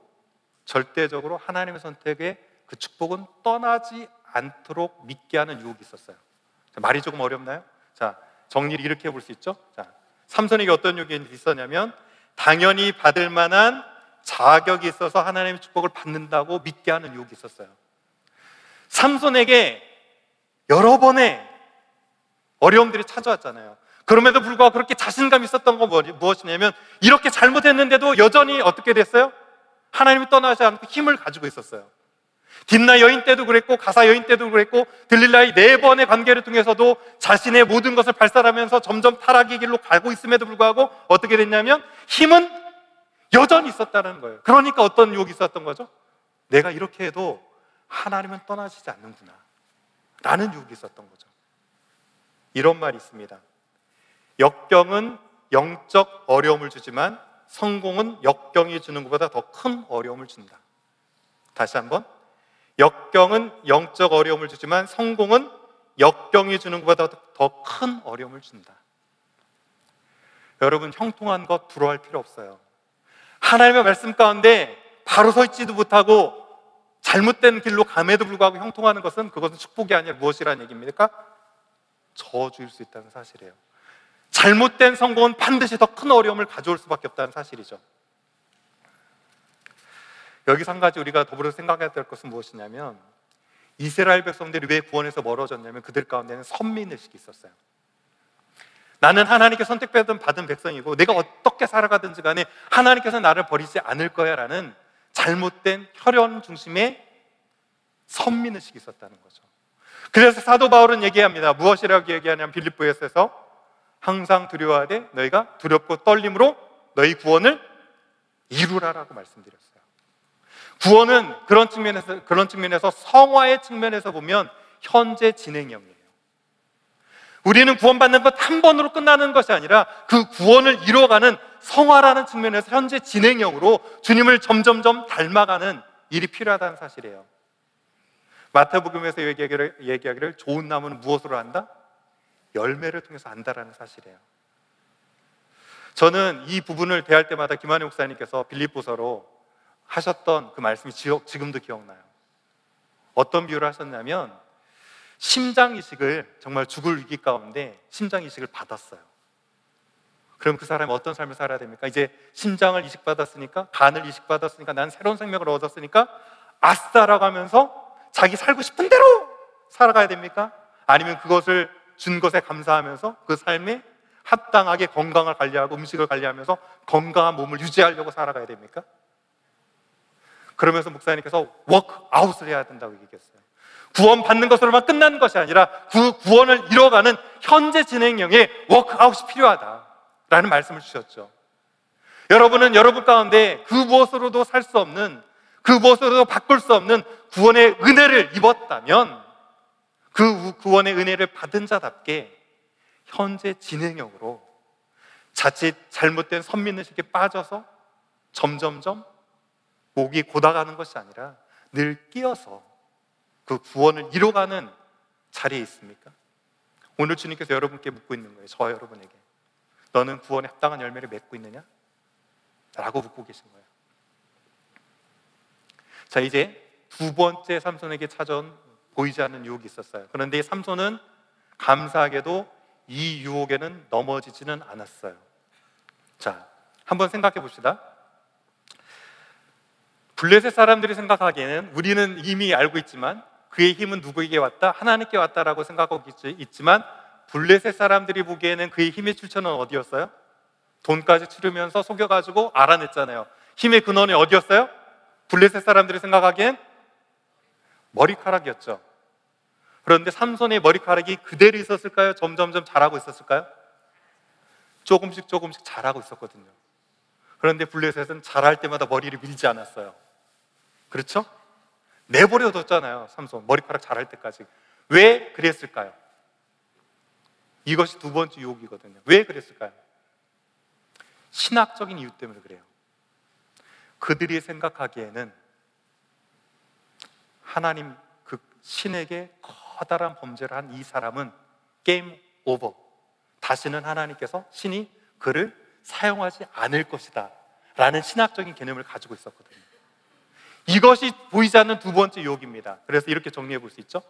절대적으로 하나님의 선택에 그 축복은 떠나지 않도록 믿게 하는 유혹이 있었어요. 자, 말이 조금 어렵나요? 자, 정리를 이렇게 해볼 수 있죠. 자, 삼손에게 어떤 유혹이 있었냐면 당연히 받을 만한 자격이 있어서 하나님의 축복을 받는다고 믿게 하는 유혹이 있었어요. 삼손에게 여러 번의 어려움들이 찾아왔잖아요. 그럼에도 불구하고 그렇게 자신감 있었던 건 무엇이냐면 이렇게 잘못했는데도 여전히 어떻게 됐어요? 하나님이 떠나지 않고 힘을 가지고 있었어요. 딥나 여인 때도 그랬고 가사 여인 때도 그랬고 들릴라의 4번의 관계를 통해서도 자신의 모든 것을 발산하면서 점점 타락의 길로 가고 있음에도 불구하고 어떻게 됐냐면 힘은 여전히 있었다는 거예요. 그러니까 어떤 유혹이 있었던 거죠? 내가 이렇게 해도 하나님은 떠나시지 않는구나 라는 유혹이 있었던 거죠. 이런 말이 있습니다. 역경은 영적 어려움을 주지만 성공은 역경이 주는 것보다 더 큰 어려움을 준다. 다시 한번, 역경은 영적 어려움을 주지만 성공은 역경이 주는 것보다 더 큰 어려움을 준다. 여러분, 형통한 것 부러워할 필요 없어요. 하나님의 말씀 가운데 바로 서 있지도 못하고 잘못된 길로 감에도 불구하고 형통하는 것은 그것은 축복이 아니라 무엇이라는 얘기입니까? 저주일 수 있다는 사실이에요. 잘못된 성공은 반드시 더 큰 어려움을 가져올 수밖에 없다는 사실이죠. 여기서 한 가지 우리가 더불어 생각해야 될 것은 무엇이냐면 이스라엘 백성들이 왜 구원에서 멀어졌냐면 그들 가운데는 선민의식이 있었어요. 나는 하나님께 선택받은 백성이고 내가 어떻게 살아가든지 간에 하나님께서 나를 버리지 않을 거야 라는 잘못된 혈연 중심의 선민의식이 있었다는 거죠. 그래서 사도 바울은 얘기합니다. 무엇이라고 얘기하냐면 빌립보에서 항상 두려워하되 너희가 두렵고 떨림으로 너희 구원을 이루라라고 말씀드렸어요. 구원은 그런 측면에서 성화의 측면에서 보면 현재 진행형이에요. 우리는 구원받는 것 한 번으로 끝나는 것이 아니라 그 구원을 이루어가는 성화라는 측면에서 현재 진행형으로 주님을 점점점 닮아가는 일이 필요하다는 사실이에요. 마태복음에서 얘기하기를 좋은 나무는 무엇으로 안다? 열매를 통해서 안다라는 사실이에요. 저는 이 부분을 대할 때마다 김한희 목사님께서 빌립보서로 하셨던 그 말씀이 지금도 기억나요. 어떤 비유를 하셨냐면 심장 이식을 정말 죽을 위기 가운데 심장 이식을 받았어요. 그럼 그 사람이 어떤 삶을 살아야 됩니까? 이제 심장을 이식받았으니까, 간을 이식받았으니까, 난 새로운 생명을 얻었으니까 아싸라고 하면서 자기 살고 싶은 대로 살아가야 됩니까? 아니면 그것을 준 것에 감사하면서 그 삶에 합당하게 건강을 관리하고 음식을 관리하면서 건강한 몸을 유지하려고 살아가야 됩니까? 그러면서 목사님께서 워크아웃을 해야 된다고 얘기했어요. 구원 받는 것으로만 끝나는 것이 아니라 그 구원을 이뤄가는 현재 진행형의 워크아웃이 필요하다라는 말씀을 주셨죠. 여러분은 여러분 가운데 그 무엇으로도 살 수 없는, 그 무엇으로도 바꿀 수 없는 구원의 은혜를 입었다면 그 구원의 은혜를 받은 자답게 현재 진행형으로 자칫 잘못된 선민의식에 빠져서 점점점 목이 고다가는 것이 아니라 늘 끼어서 그 구원을 이뤄가는 자리에 있습니까? 오늘 주님께서 여러분께 묻고 있는 거예요. 저와 여러분에게. 너는 구원에 합당한 열매를 맺고 있느냐? 라고 묻고 계신 거예요. 자, 이제 두 번째 삼손에게 찾아온 보이지 않는 유혹이 있었어요. 그런데 이 삼손은 감사하게도 이 유혹에는 넘어지지는 않았어요. 자, 한번 생각해 봅시다. 블레셋 사람들이 생각하기에는 우리는 이미 알고 있지만 그의 힘은 누구에게 왔다? 하나님께 왔다라고 생각하고 있지만 블레셋 사람들이 보기에는 그의 힘의 출처는 어디였어요? 돈까지 치르면서 속여가지고 알아냈잖아요. 힘의 근원이 어디였어요? 블레셋 사람들이 생각하기엔 머리카락이었죠. 그런데 삼손의 머리카락이 그대로 있었을까요? 점점점 자라고 있었을까요? 조금씩 자라고 있었거든요. 그런데 블레셋은 자랄 때마다 머리를 밀지 않았어요. 그렇죠? 내버려뒀잖아요. 삼손 머리카락 자랄 때까지. 왜 그랬을까요? 이것이 두 번째 유혹이거든요. 왜 그랬을까요? 신학적인 이유 때문에 그래요. 그들이 생각하기에는 하나님 그 신에게 커다란 범죄를 한 이 사람은 게임 오버, 다시는 하나님께서 신이 그를 사용하지 않을 것이다 라는 신학적인 개념을 가지고 있었거든요. 이것이 보이지 않는 두 번째 유혹입니다. 그래서 이렇게 정리해 볼 수 있죠.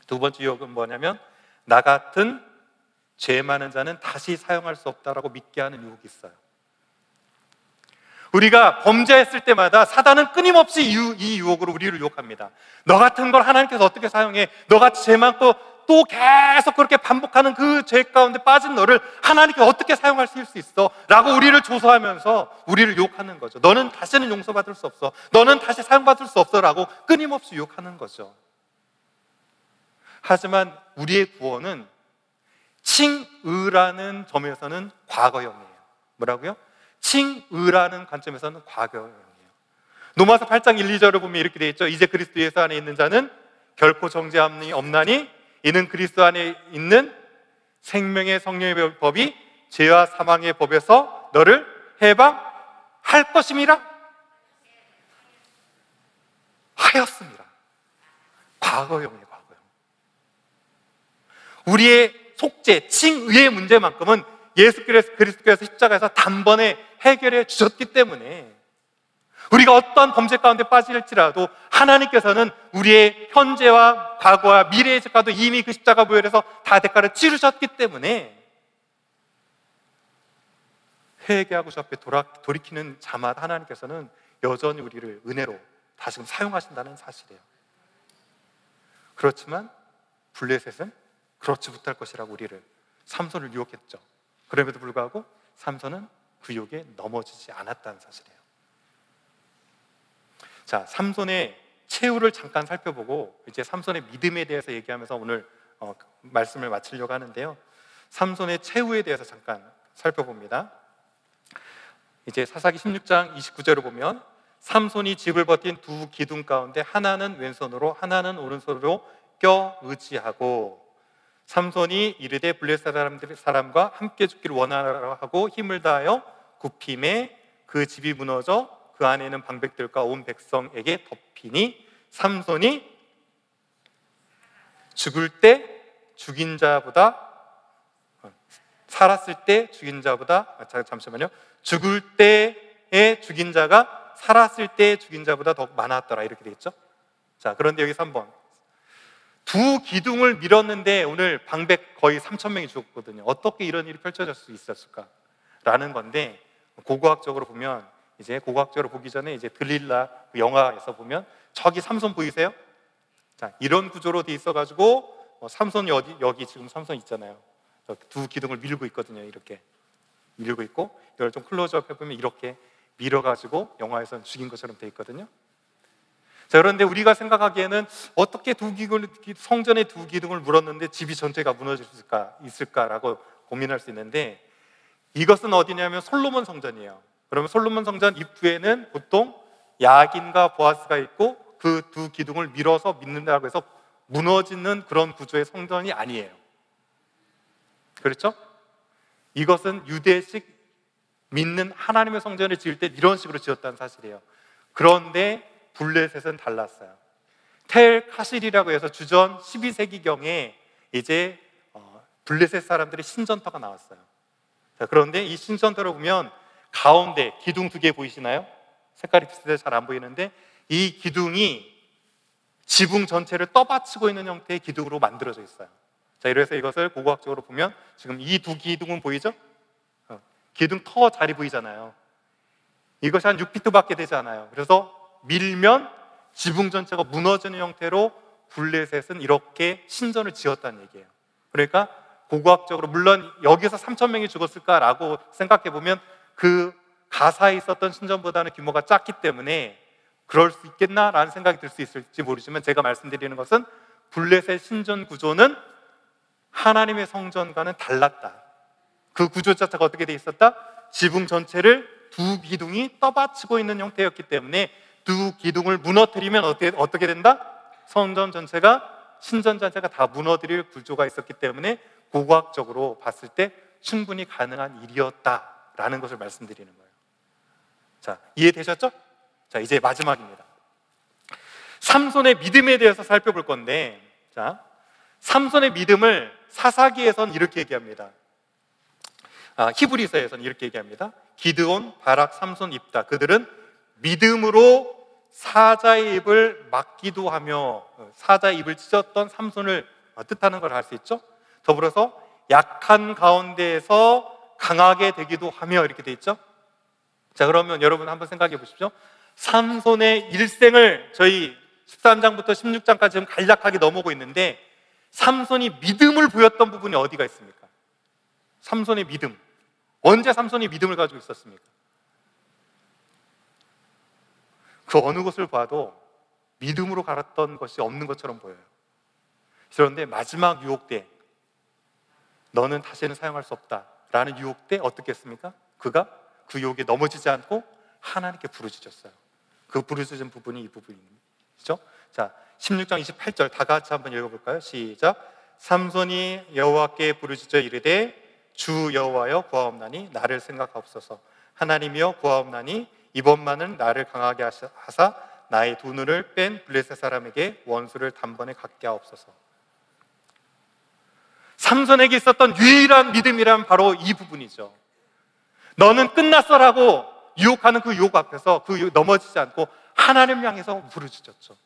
두 번째 유혹은 뭐냐면 나 같은 죄 많은 자는 다시 사용할 수 없다라고 믿게 하는 유혹이 있어요. 우리가 범죄했을 때마다 사단은 끊임없이 이 유혹으로 우리를 유혹합니다. 너 같은 걸 하나님께서 어떻게 사용해? 너같이 죄 많고 또 계속 그렇게 반복하는 그 죄 가운데 빠진 너를 하나님께 어떻게 사용할 수 있어? 라고 우리를 조소하면서 우리를 유혹하는 거죠. 너는 다시는 용서받을 수 없어. 너는 다시 사용받을 수 없어. 라고 끊임없이 유혹하는 거죠. 하지만 우리의 구원은 칭의라는 점에서는 과거형이에요. 뭐라고요? 칭의라는 관점에서는 과거형이에요. 로마서 8장 1, 2절을 보면 이렇게 되어 있죠. 이제 그리스도 예수 안에 있는 자는 결코 정죄함이 없나니 이는 그리스도 안에 있는 생명의 성령의 법이 죄와 사망의 법에서 너를 해방할 것임이라 하였습니다. 과거형이에요. 과거형. 우리의 속죄, 칭의의 문제만큼은 예수 그리스도께서 십자가에서 단번에 해결해 주셨기 때문에 우리가 어떠한 범죄 가운데 빠질지라도 하나님께서는 우리의 현재와 과거와 미래의 죄가도 이미 그 십자가 보혈에서 다 대가를 치르셨기 때문에 회개하고 주 앞에 돌이키는 자마다 하나님께서는 여전히 우리를 은혜로 다시금 사용하신다는 사실이에요. 그렇지만 블레셋은 그렇지 못할 것이라고 우리를 삼손을 유혹했죠. 그럼에도 불구하고 삼손은 그 유혹에 넘어지지 않았다는 사실이에요. 자, 삼손의 최후를 잠깐 살펴보고 이제 삼손의 믿음에 대해서 얘기하면서 오늘 말씀을 마치려고 하는데요. 삼손의 최후에 대해서 잠깐 살펴봅니다. 이제 사사기 16장 29절을 보면 삼손이 집을 버틴 두 기둥 가운데 하나는 왼손으로 하나는 오른손으로 껴 의지하고 삼손이 이르되 블레셋 사람과 함께 죽기를 원하라 하고 힘을 다하여 굽힘에 그 집이 무너져 그 안에 있는 방백들과 온 백성에게 덮이니 삼손이 죽을 때 죽인 자보다 살았을 때 죽인 자보다 잠시만요. 죽을 때의 죽인 자가 살았을 때 죽인 자보다 더 많았더라 이렇게 돼 있죠. 자, 그런데 여기 3번 두 기둥을 밀었는데 오늘 방백 거의 3,000명이 죽었거든요. 어떻게 이런 일이 펼쳐질 수 있었을까? 라는 건데, 고고학적으로 보면, 이제 고고학적으로 보기 전에 이제 들릴라 그 영화에서 보면 저기 삼손 보이세요? 자, 이런 구조로 돼 있어가지고 삼손이 여기 지금 삼손 있잖아요. 두 기둥을 밀고 있거든요. 이렇게 밀고 있고, 이걸 좀 클로즈업 해보면 이렇게 밀어가지고 영화에서는 죽인 것처럼 돼 있거든요. 자, 그런데 우리가 생각하기에는 어떻게 성전의 두 기둥을 물었는데 집이 전체가 무너질 수 있을까라고 고민할 수 있는데, 이것은 어디냐면 솔로몬 성전이에요. 그러면 솔로몬 성전 입구에는 보통 야긴과 보아스가 있고 그 두 기둥을 밀어서 믿는다고 해서 무너지는 그런 구조의 성전이 아니에요. 그렇죠? 이것은 유대식 믿는 하나님의 성전을 지을 때 이런 식으로 지었다는 사실이에요. 그런데 블레셋은 달랐어요. 텔 카실이라고 해서 주전 12세기경에 이제 블레셋 사람들의 신전터가 나왔어요. 자, 그런데 이 신전터를 보면 가운데 기둥 두 개 보이시나요? 색깔이 비슷해서 잘 안 보이는데, 이 기둥이 지붕 전체를 떠받치고 있는 형태의 기둥으로 만들어져 있어요. 자, 이래서 이것을 고고학적으로 보면 지금 이 두 기둥은 보이죠? 기둥 터 자리 보이잖아요. 이것이 한 6피트밖에 되지 않아요. 그래서 밀면 지붕 전체가 무너지는 형태로 블레셋은 이렇게 신전을 지었다는 얘기예요. 그러니까 고고학적으로, 물론 여기서 3,000명이 죽었을까라고 생각해 보면 그 가사에 있었던 신전보다는 규모가 작기 때문에 그럴 수 있겠나라는 생각이 들 수 있을지 모르지만, 제가 말씀드리는 것은 블레셋 신전 구조는 하나님의 성전과는 달랐다. 그 구조 자체가 어떻게 돼 있었다? 지붕 전체를 두 기둥이 떠받치고 있는 형태였기 때문에 두 기둥을 무너뜨리면 어떻게 된다? 성전 전체가, 신전 자체가 다 무너뜨릴 구조가 있었기 때문에 고고학적으로 봤을 때 충분히 가능한 일이었다라는 것을 말씀드리는 거예요. 자, 이해되셨죠? 자, 이제 마지막입니다. 삼손의 믿음에 대해서 살펴볼 건데, 자, 삼손의 믿음을 사사기에서는 이렇게 얘기합니다. 히브리서에서는 이렇게 얘기합니다. 기드온, 바락, 삼손, 입다, 그들은 믿음으로 사자의 입을 막기도 하며, 사자의 입을 찢었던 삼손을 뜻하는 걸 알 수 있죠. 더불어서 약한 가운데에서 강하게 되기도 하며, 이렇게 돼 있죠. 자, 그러면 여러분 한번 생각해 보십시오. 삼손의 일생을 저희 13장부터 16장까지 지금 간략하게 넘어오고 있는데, 삼손이 믿음을 보였던 부분이 어디가 있습니까? 삼손의 믿음. 언제 삼손이 믿음을 가지고 있었습니까? 그 어느 것을 봐도 믿음으로 갈았던 것이 없는 것처럼 보여요. 그런데 마지막 유혹 때, 너는 다시는 사용할 수 없다 라는 유혹 때 어떻게 했습니까? 그가 그 유혹에 넘어지지 않고 하나님께 부르짖었어요. 그 부르짖은 부분이 이 부분이죠. 자, 16장 28절 다 같이 한번 읽어볼까요? 시작. 삼손이 여호와께 부르짖어 이르되 주 여호와여 구하옵나니 나를 생각하옵소서. 하나님이여 구하옵나니 이번만은 나를 강하게 하사 나의 두 눈을 뺀 블레셋 사람에게 원수를 단번에 갖게 하옵소서. 삼손에게 있었던 유일한 믿음이란 바로 이 부분이죠. 너는 끝났어라고 유혹하는 그 유혹 앞에서 넘어지지 않고 하나님을 향해서 부르짖었죠.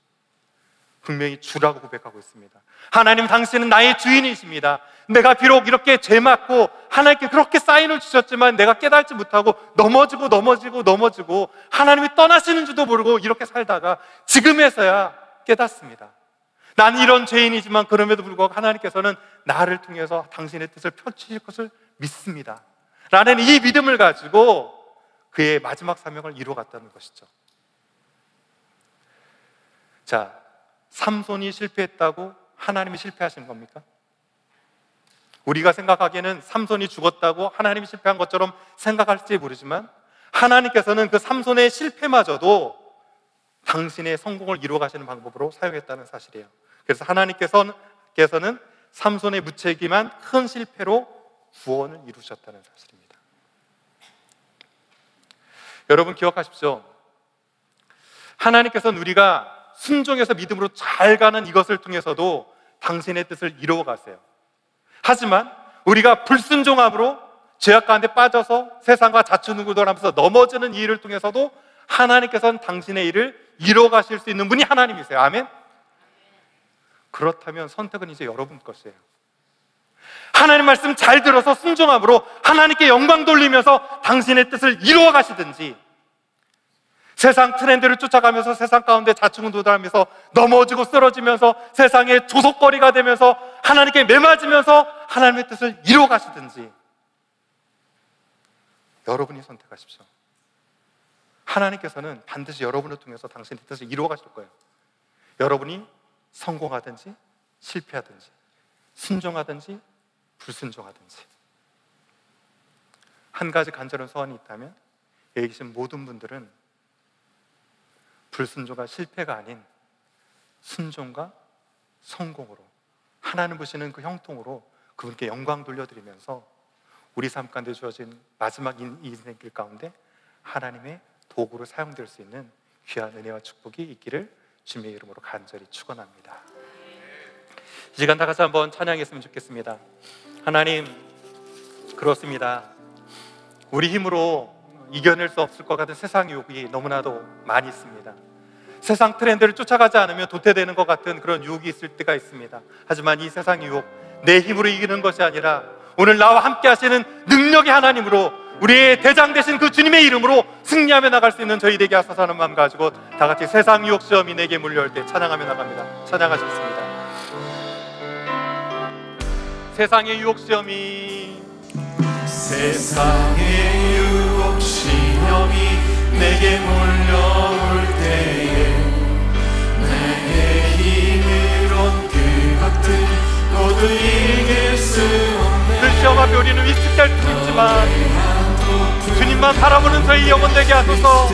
분명히 주라고 고백하고 있습니다. 하나님, 당신은 나의 주인이십니다. 내가 비록 이렇게 죄 맞고 하나님께 그렇게 사인을 주셨지만 내가 깨닫지 못하고 넘어지고 하나님이 떠나시는 줄도 모르고 이렇게 살다가 지금에서야 깨닫습니다. 난 이런 죄인이지만 그럼에도 불구하고 하나님께서는 나를 통해서 당신의 뜻을 펼치실 것을 믿습니다 라는 이 믿음을 가지고 그의 마지막 사명을 이루어갔다는 것이죠. 자, 삼손이 실패했다고 하나님이 실패하신 겁니까? 우리가 생각하기에는 삼손이 죽었다고 하나님이 실패한 것처럼 생각할지 모르지만, 하나님께서는 그 삼손의 실패마저도 당신의 성공을 이루어 가시는 방법으로 사용했다는 사실이에요. 그래서 하나님께서는 삼손의 무책임한 큰 실패로 구원을 이루셨다는 사실입니다. 여러분 기억하십시오. 하나님께서는 우리가 순종해서 믿음으로 잘 가는 이것을 통해서도 당신의 뜻을 이루어 가세요. 하지만 우리가 불순종함으로 죄악 가운데 빠져서 세상과 자충우돌하면서 넘어지는 이 일을 통해서도 하나님께서는 당신의 일을 이루어 가실 수 있는 분이 하나님이세요. 아멘? 그렇다면 선택은 이제 여러분 것이에요. 하나님 말씀 잘 들어서 순종함으로 하나님께 영광 돌리면서 당신의 뜻을 이루어 가시든지, 세상 트렌드를 쫓아가면서 세상 가운데 좌충우돌하면서 넘어지고 쓰러지면서 세상의 조속거리가 되면서 하나님께 매맞으면서 하나님의 뜻을 이루어 가시든지, 여러분이 선택하십시오. 하나님께서는 반드시 여러분을 통해서 당신의 뜻을 이루어 가실 거예요. 여러분이 성공하든지 실패하든지 순종하든지 불순종하든지. 한 가지 간절한 소원이 있다면 여기 계신 모든 분들은 불순종과 실패가 아닌 순종과 성공으로, 하나님 보시는 그 형통으로 그분께 영광 돌려드리면서 우리 삶 가운데 주어진 마지막 인생길 가운데 하나님의 도구로 사용될 수 있는 귀한 은혜와 축복이 있기를 주님의 이름으로 간절히 축원합니다. 이 시간 다 같이 한번 찬양했으면 좋겠습니다. 하나님, 그렇습니다. 우리 힘으로 이겨낼 수 없을 것 같은 세상 유혹이 너무나도 많이 있습니다. 세상 트렌드를 쫓아가지 않으면 도태되는 것 같은 그런 유혹이 있을 때가 있습니다. 하지만 이 세상 유혹, 내 힘으로 이기는 것이 아니라 오늘 나와 함께 하시는 능력의 하나님으로, 우리의 대장 되신 그 주님의 이름으로 승리하며 나갈 수 있는 저희 되게 하소서 하는 마음 가지고 다 같이 세상 유혹 시험이 내게 물려올 때 찬양하며 나갑니다. 찬양하셨습니다. 세상의 유혹 시험이, 세상의 유혹 시험이 내게 몰려올 때에 내 힘으론 그것들 모두 이길 수 없네. 그 시험 앞에 우리는 위축될 수 있지만 주님만 바라보는 저희 영혼 되게 하소서.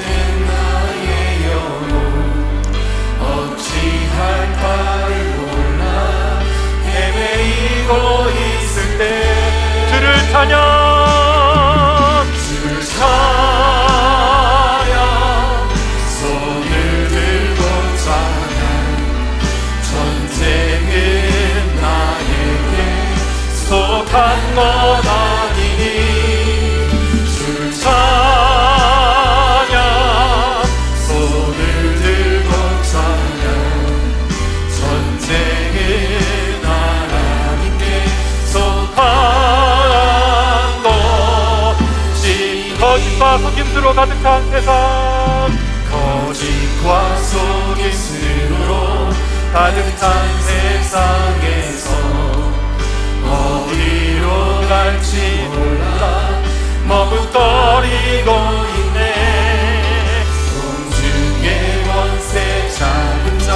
어찌할 바를 몰라 헤매이고 있을 때 주를 찬양, 손을 들고 찬양. 전쟁은 나에게 속한 것 아니니 줄 찬양. 손을 들고 찬양. 전쟁은 하나님께 속한 것이, 거짓과 속임수로 가득한 세상, 거짓과 속임수로 가득한 세상에서 어디로 갈지 몰라 머뭇거리고 있네. 공중의 원세 작은 자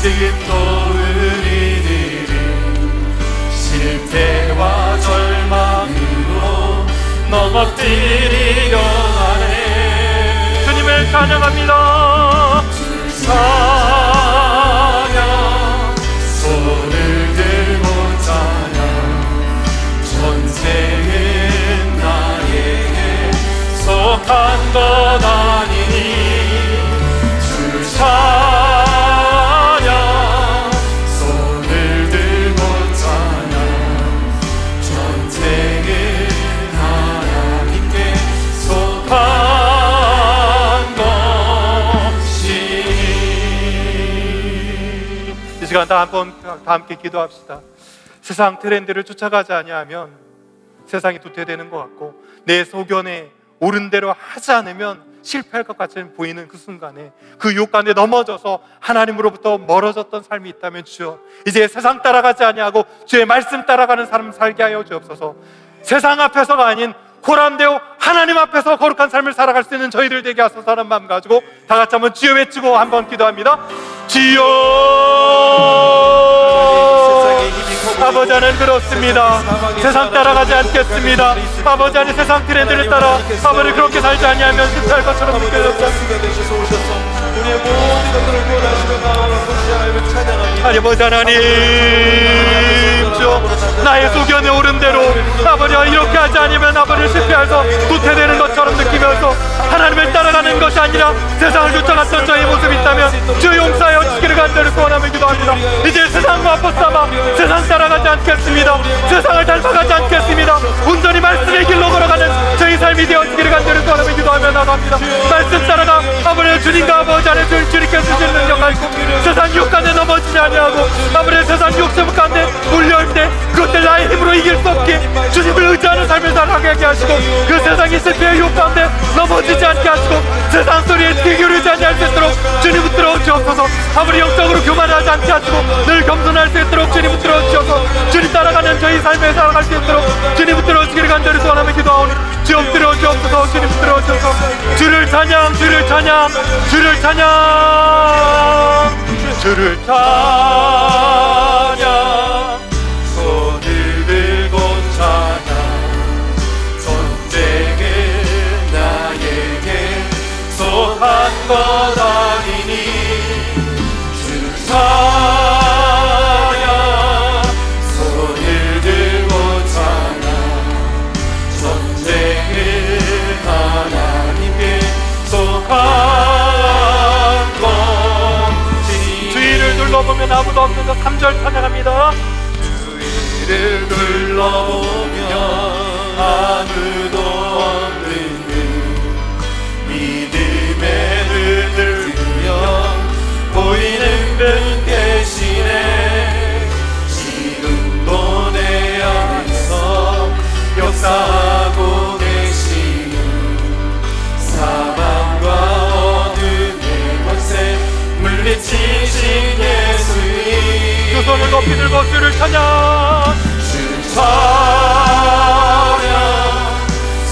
지금도 우리들이 실패와 절망으로 넘어뜨리려 하네. 주님을 찬양합니다. 찬양. 손을 들고 찬양. 전쟁은 나에게 속한 것 아니니 줄 찬양. 손을 들고 찬양. 전쟁은 하나님께 속한 것이. 이 시간 다 함께 기도합시다. 세상 트렌드를 쫓아가지 아니하면 세상이 도태되는 것 같고, 내 소견에 옳은 대로 하지 않으면 실패할 것 같이 보이는 그 순간에 그 유혹 가운데 넘어져서 하나님으로부터 멀어졌던 삶이 있다면 주여, 이제 세상 따라가지 아니하고 주의 말씀 따라가는 삶 살게 하여 주옵소서. 세상 앞에서가 아닌 고람되어 하나님 앞에서 거룩한 삶을 살아갈 수 있는 저희들 되게 하소서 하는 마음 가지고 다 같이 한번 주여 외치고 한번 기도합니다. 주여. 아버지 하나님, 그렇습니다. 세상 따라가지 않겠습니다. 아버지 하나님, 세상 트렌드를 따라 아버지 그렇게 살지 아니하면 실패할 것처럼 느껴졌다. 우리의 모든 것들을 구원하시며 나아가는 것이 하나님을 찬양합니다. 아버지 하나님, 주여, 나의 소견에 옳은 대로 아버지와 이렇게 하지 않으면 아버지를 실패해서 도태되는 것처럼 느끼면서 하나님을 따라가는 것이 아니라 세상을 쫓아갔던 저의 모습이 있다면 주여 용서하여 주기를 간절히 소원하며 기도합니다. 이제 세상과 앞서삼아 세상 따라가지 않겠습니다. 세상을 닮아가지 않겠습니다. 온전히 말씀의 길로 걸어가는 저희 삶이 되어지기를 간절히 소원하며 기도하며 나갑니다. 말씀 따라가 아버지 주님과 아버지 안에 주님께서 주신 능력 알고 세상 유혹 가운데 넘어지지 두려워하지 아니하고 아무리 세상 욕심 가운데 몰려올 때 그것들 나의 힘으로 이길 수 없게 주님을 의지하는 삶을 살아가게 하시고 그 세상의 실패의 욕 가운데 넘어지지 않게 하시고 세상 소리에 귀 기울이지 아니할 수 있도록 주님 붙들어 주옵소서. 아무리 영적으로 교만하지 않게 하시고 늘 겸손할 수 있도록 주님 붙들어 주셔서 주님 따라가는 저희 삶에 살아갈 수 있도록 주님 붙들어 주기를 간절히 소원하며 기도하오니 주여 붙들어 주옵소서. 주님 붙들어 주셔서 주를 찬양 주를 찬양 주를 찬양 주를 찬양 손을 들고 찬양 전쟁은 나에게 속한 것 아니니 주를 찬양 손을 들고 찬양 전쟁은 하나님께 속한 것이니 주위를 둘러보면 아무도 없는 것 3절 찬양합니다. 주위를 둘러보면 아무도 없는 그 믿음의 눈을 들면 보이는 분 계시네. 지금도 내 안에서 역사하고 계시는 사망과 어둠의 권세 물리치신 예수님 두 손을 높이 들고 주를 찬양 주를 찬양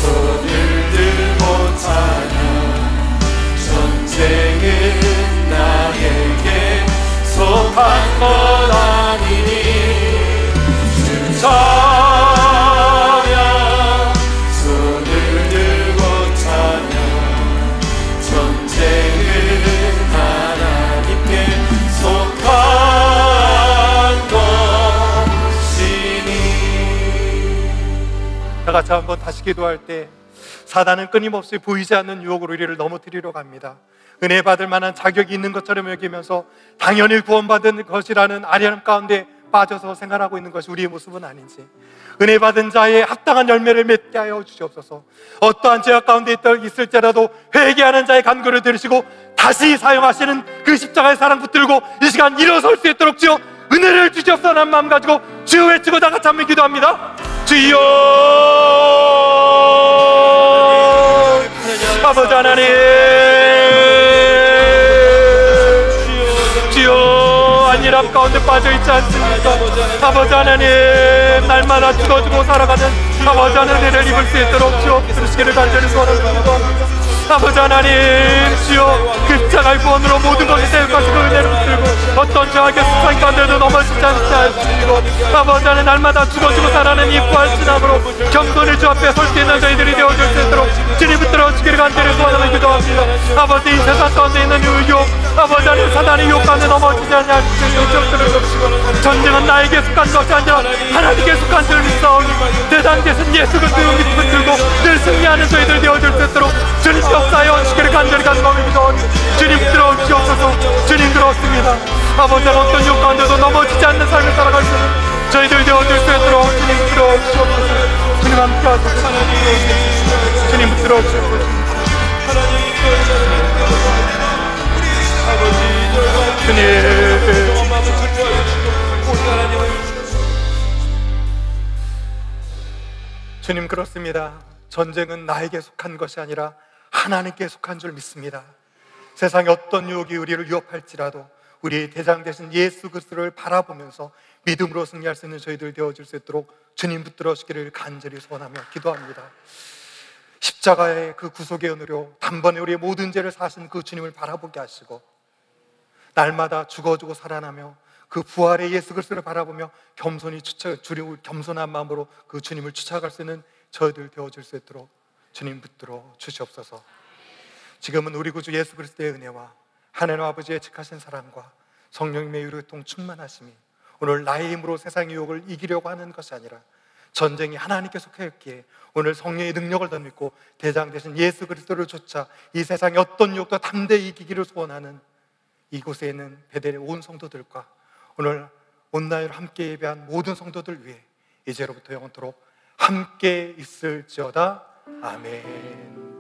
손을 들고 찬양 전쟁은 나에게 속한 것 아니니 주를 찬양 손을 들고 찬양 전쟁은 하나님께 속한 것이니. 다 같이 한번 다시 기도할 때 사단은 끊임없이 보이지 않는 유혹으로 우리를 넘어뜨리려 갑니다. 은혜 받을 만한 자격이 있는 것처럼 여기면서 당연히 구원받은 것이라는 아련함 가운데 빠져서 생활하고 있는 것이 우리의 모습은 아닌지 은혜 받은 자의 합당한 열매를 맺게 하여 주시옵소서. 어떠한 죄악 가운데 있을지라도 회개하는 자의 간구를 들으시고 다시 사용하시는 그 십자가의 사랑 붙들고 이 시간 일어설 수 있도록 주여 은혜를 주시옵소서라는 마음 가지고 주여 외치고 다 같이 한번 기도합니다. 주여 아버지 하나님 주여 안일함 가운데 빠져있지 않습니까? 아버지 하나님 날마다 죽어주고 살아가는 아버지 하나님 은혜를 입을 수 있도록 주여 주시기를 간절히 소원합니다. 아버지 하나님 주여 십자가의 구원으로 모든 것이 될 것을 그 은혜를 붙들고 어떤 죄악의 습관 가운데도 넘어지지 않게 하시고 아버지 하나님 날마다 죽어주고 살아가는 이 부활 신앙으로 겸손히 주 앞에 설 수 있는 저희들이 되어줄 수 있도록 주님 붙들어 주기를 간절히 소원하며 기도합니다. 아버지 이 세상 가운데 있는 유혹 아버지 하나님 사단의 유혹 가운데 넘어지지 않게 하시고 욕정들을 덮으시고 전쟁은 나에게 속한 것이 아니라 하나님께 속한 줄 믿사오니 대장 되신 예수 그리스도를 붙들고 늘 승리하는 저희들 되어줄 수 있도록 주님 역사하여 주기를 간절히 간구하며 기도하니 주님 붙들어 주옵소서. 주님 그렇습니다. 아버지 어떤 유혹 가운데도 넘어지지 않는 삶을 살아갈 수 있는 저희들 되어줄 수 있도록 주님 붙들어 주옵소서. 주님 함께 하소서. 주님 붙들어 주옵소서. 주님 주님 그렇습니다. 전쟁은 나에게 속한 것이 아니라 하나님께 속한 줄 믿습니다. 세상의 어떤 유혹이 우리를 위협할지라도 우리의 대장 되신 예수 그리스도를 바라보면서 믿음으로 승리할 수 있는 저희들 되어줄 수 있도록 주님 붙들어 주기를 간절히 소원하며 기도합니다. 십자가의 그 구속의 은혜로 단번에 우리의 모든 죄를 사신 그 주님을 바라보게 하시고 날마다 죽어주고 살아나며 그 부활의 예수 그리스도를 바라보며 겸손히 겸손한 마음으로 그 주님을 쫓아갈 수 있는 저희들 되어줄 수 있도록 주님 붙들어 주시옵소서. 지금은 우리 구주 예수 그리스도의 은혜와 하나님 아버지의 직하신 사랑과 성령님의 유로통 충만하심이 오늘 나의 힘으로 세상의 유혹을 이기려고 하는 것이 아니라 전쟁이 하나님께 속해 있기에 오늘 성령의 능력을 더 믿고 대장 되신 예수 그리스도를 쫓아 이 세상의 어떤 유혹도 담대히 이기기를 소원하는 이곳에 있는 베델의 온 성도들과 오늘 온라인으로 함께 예배한 모든 성도들 위해 이제로부터 영원토록 함께 있을지어다. 아멘.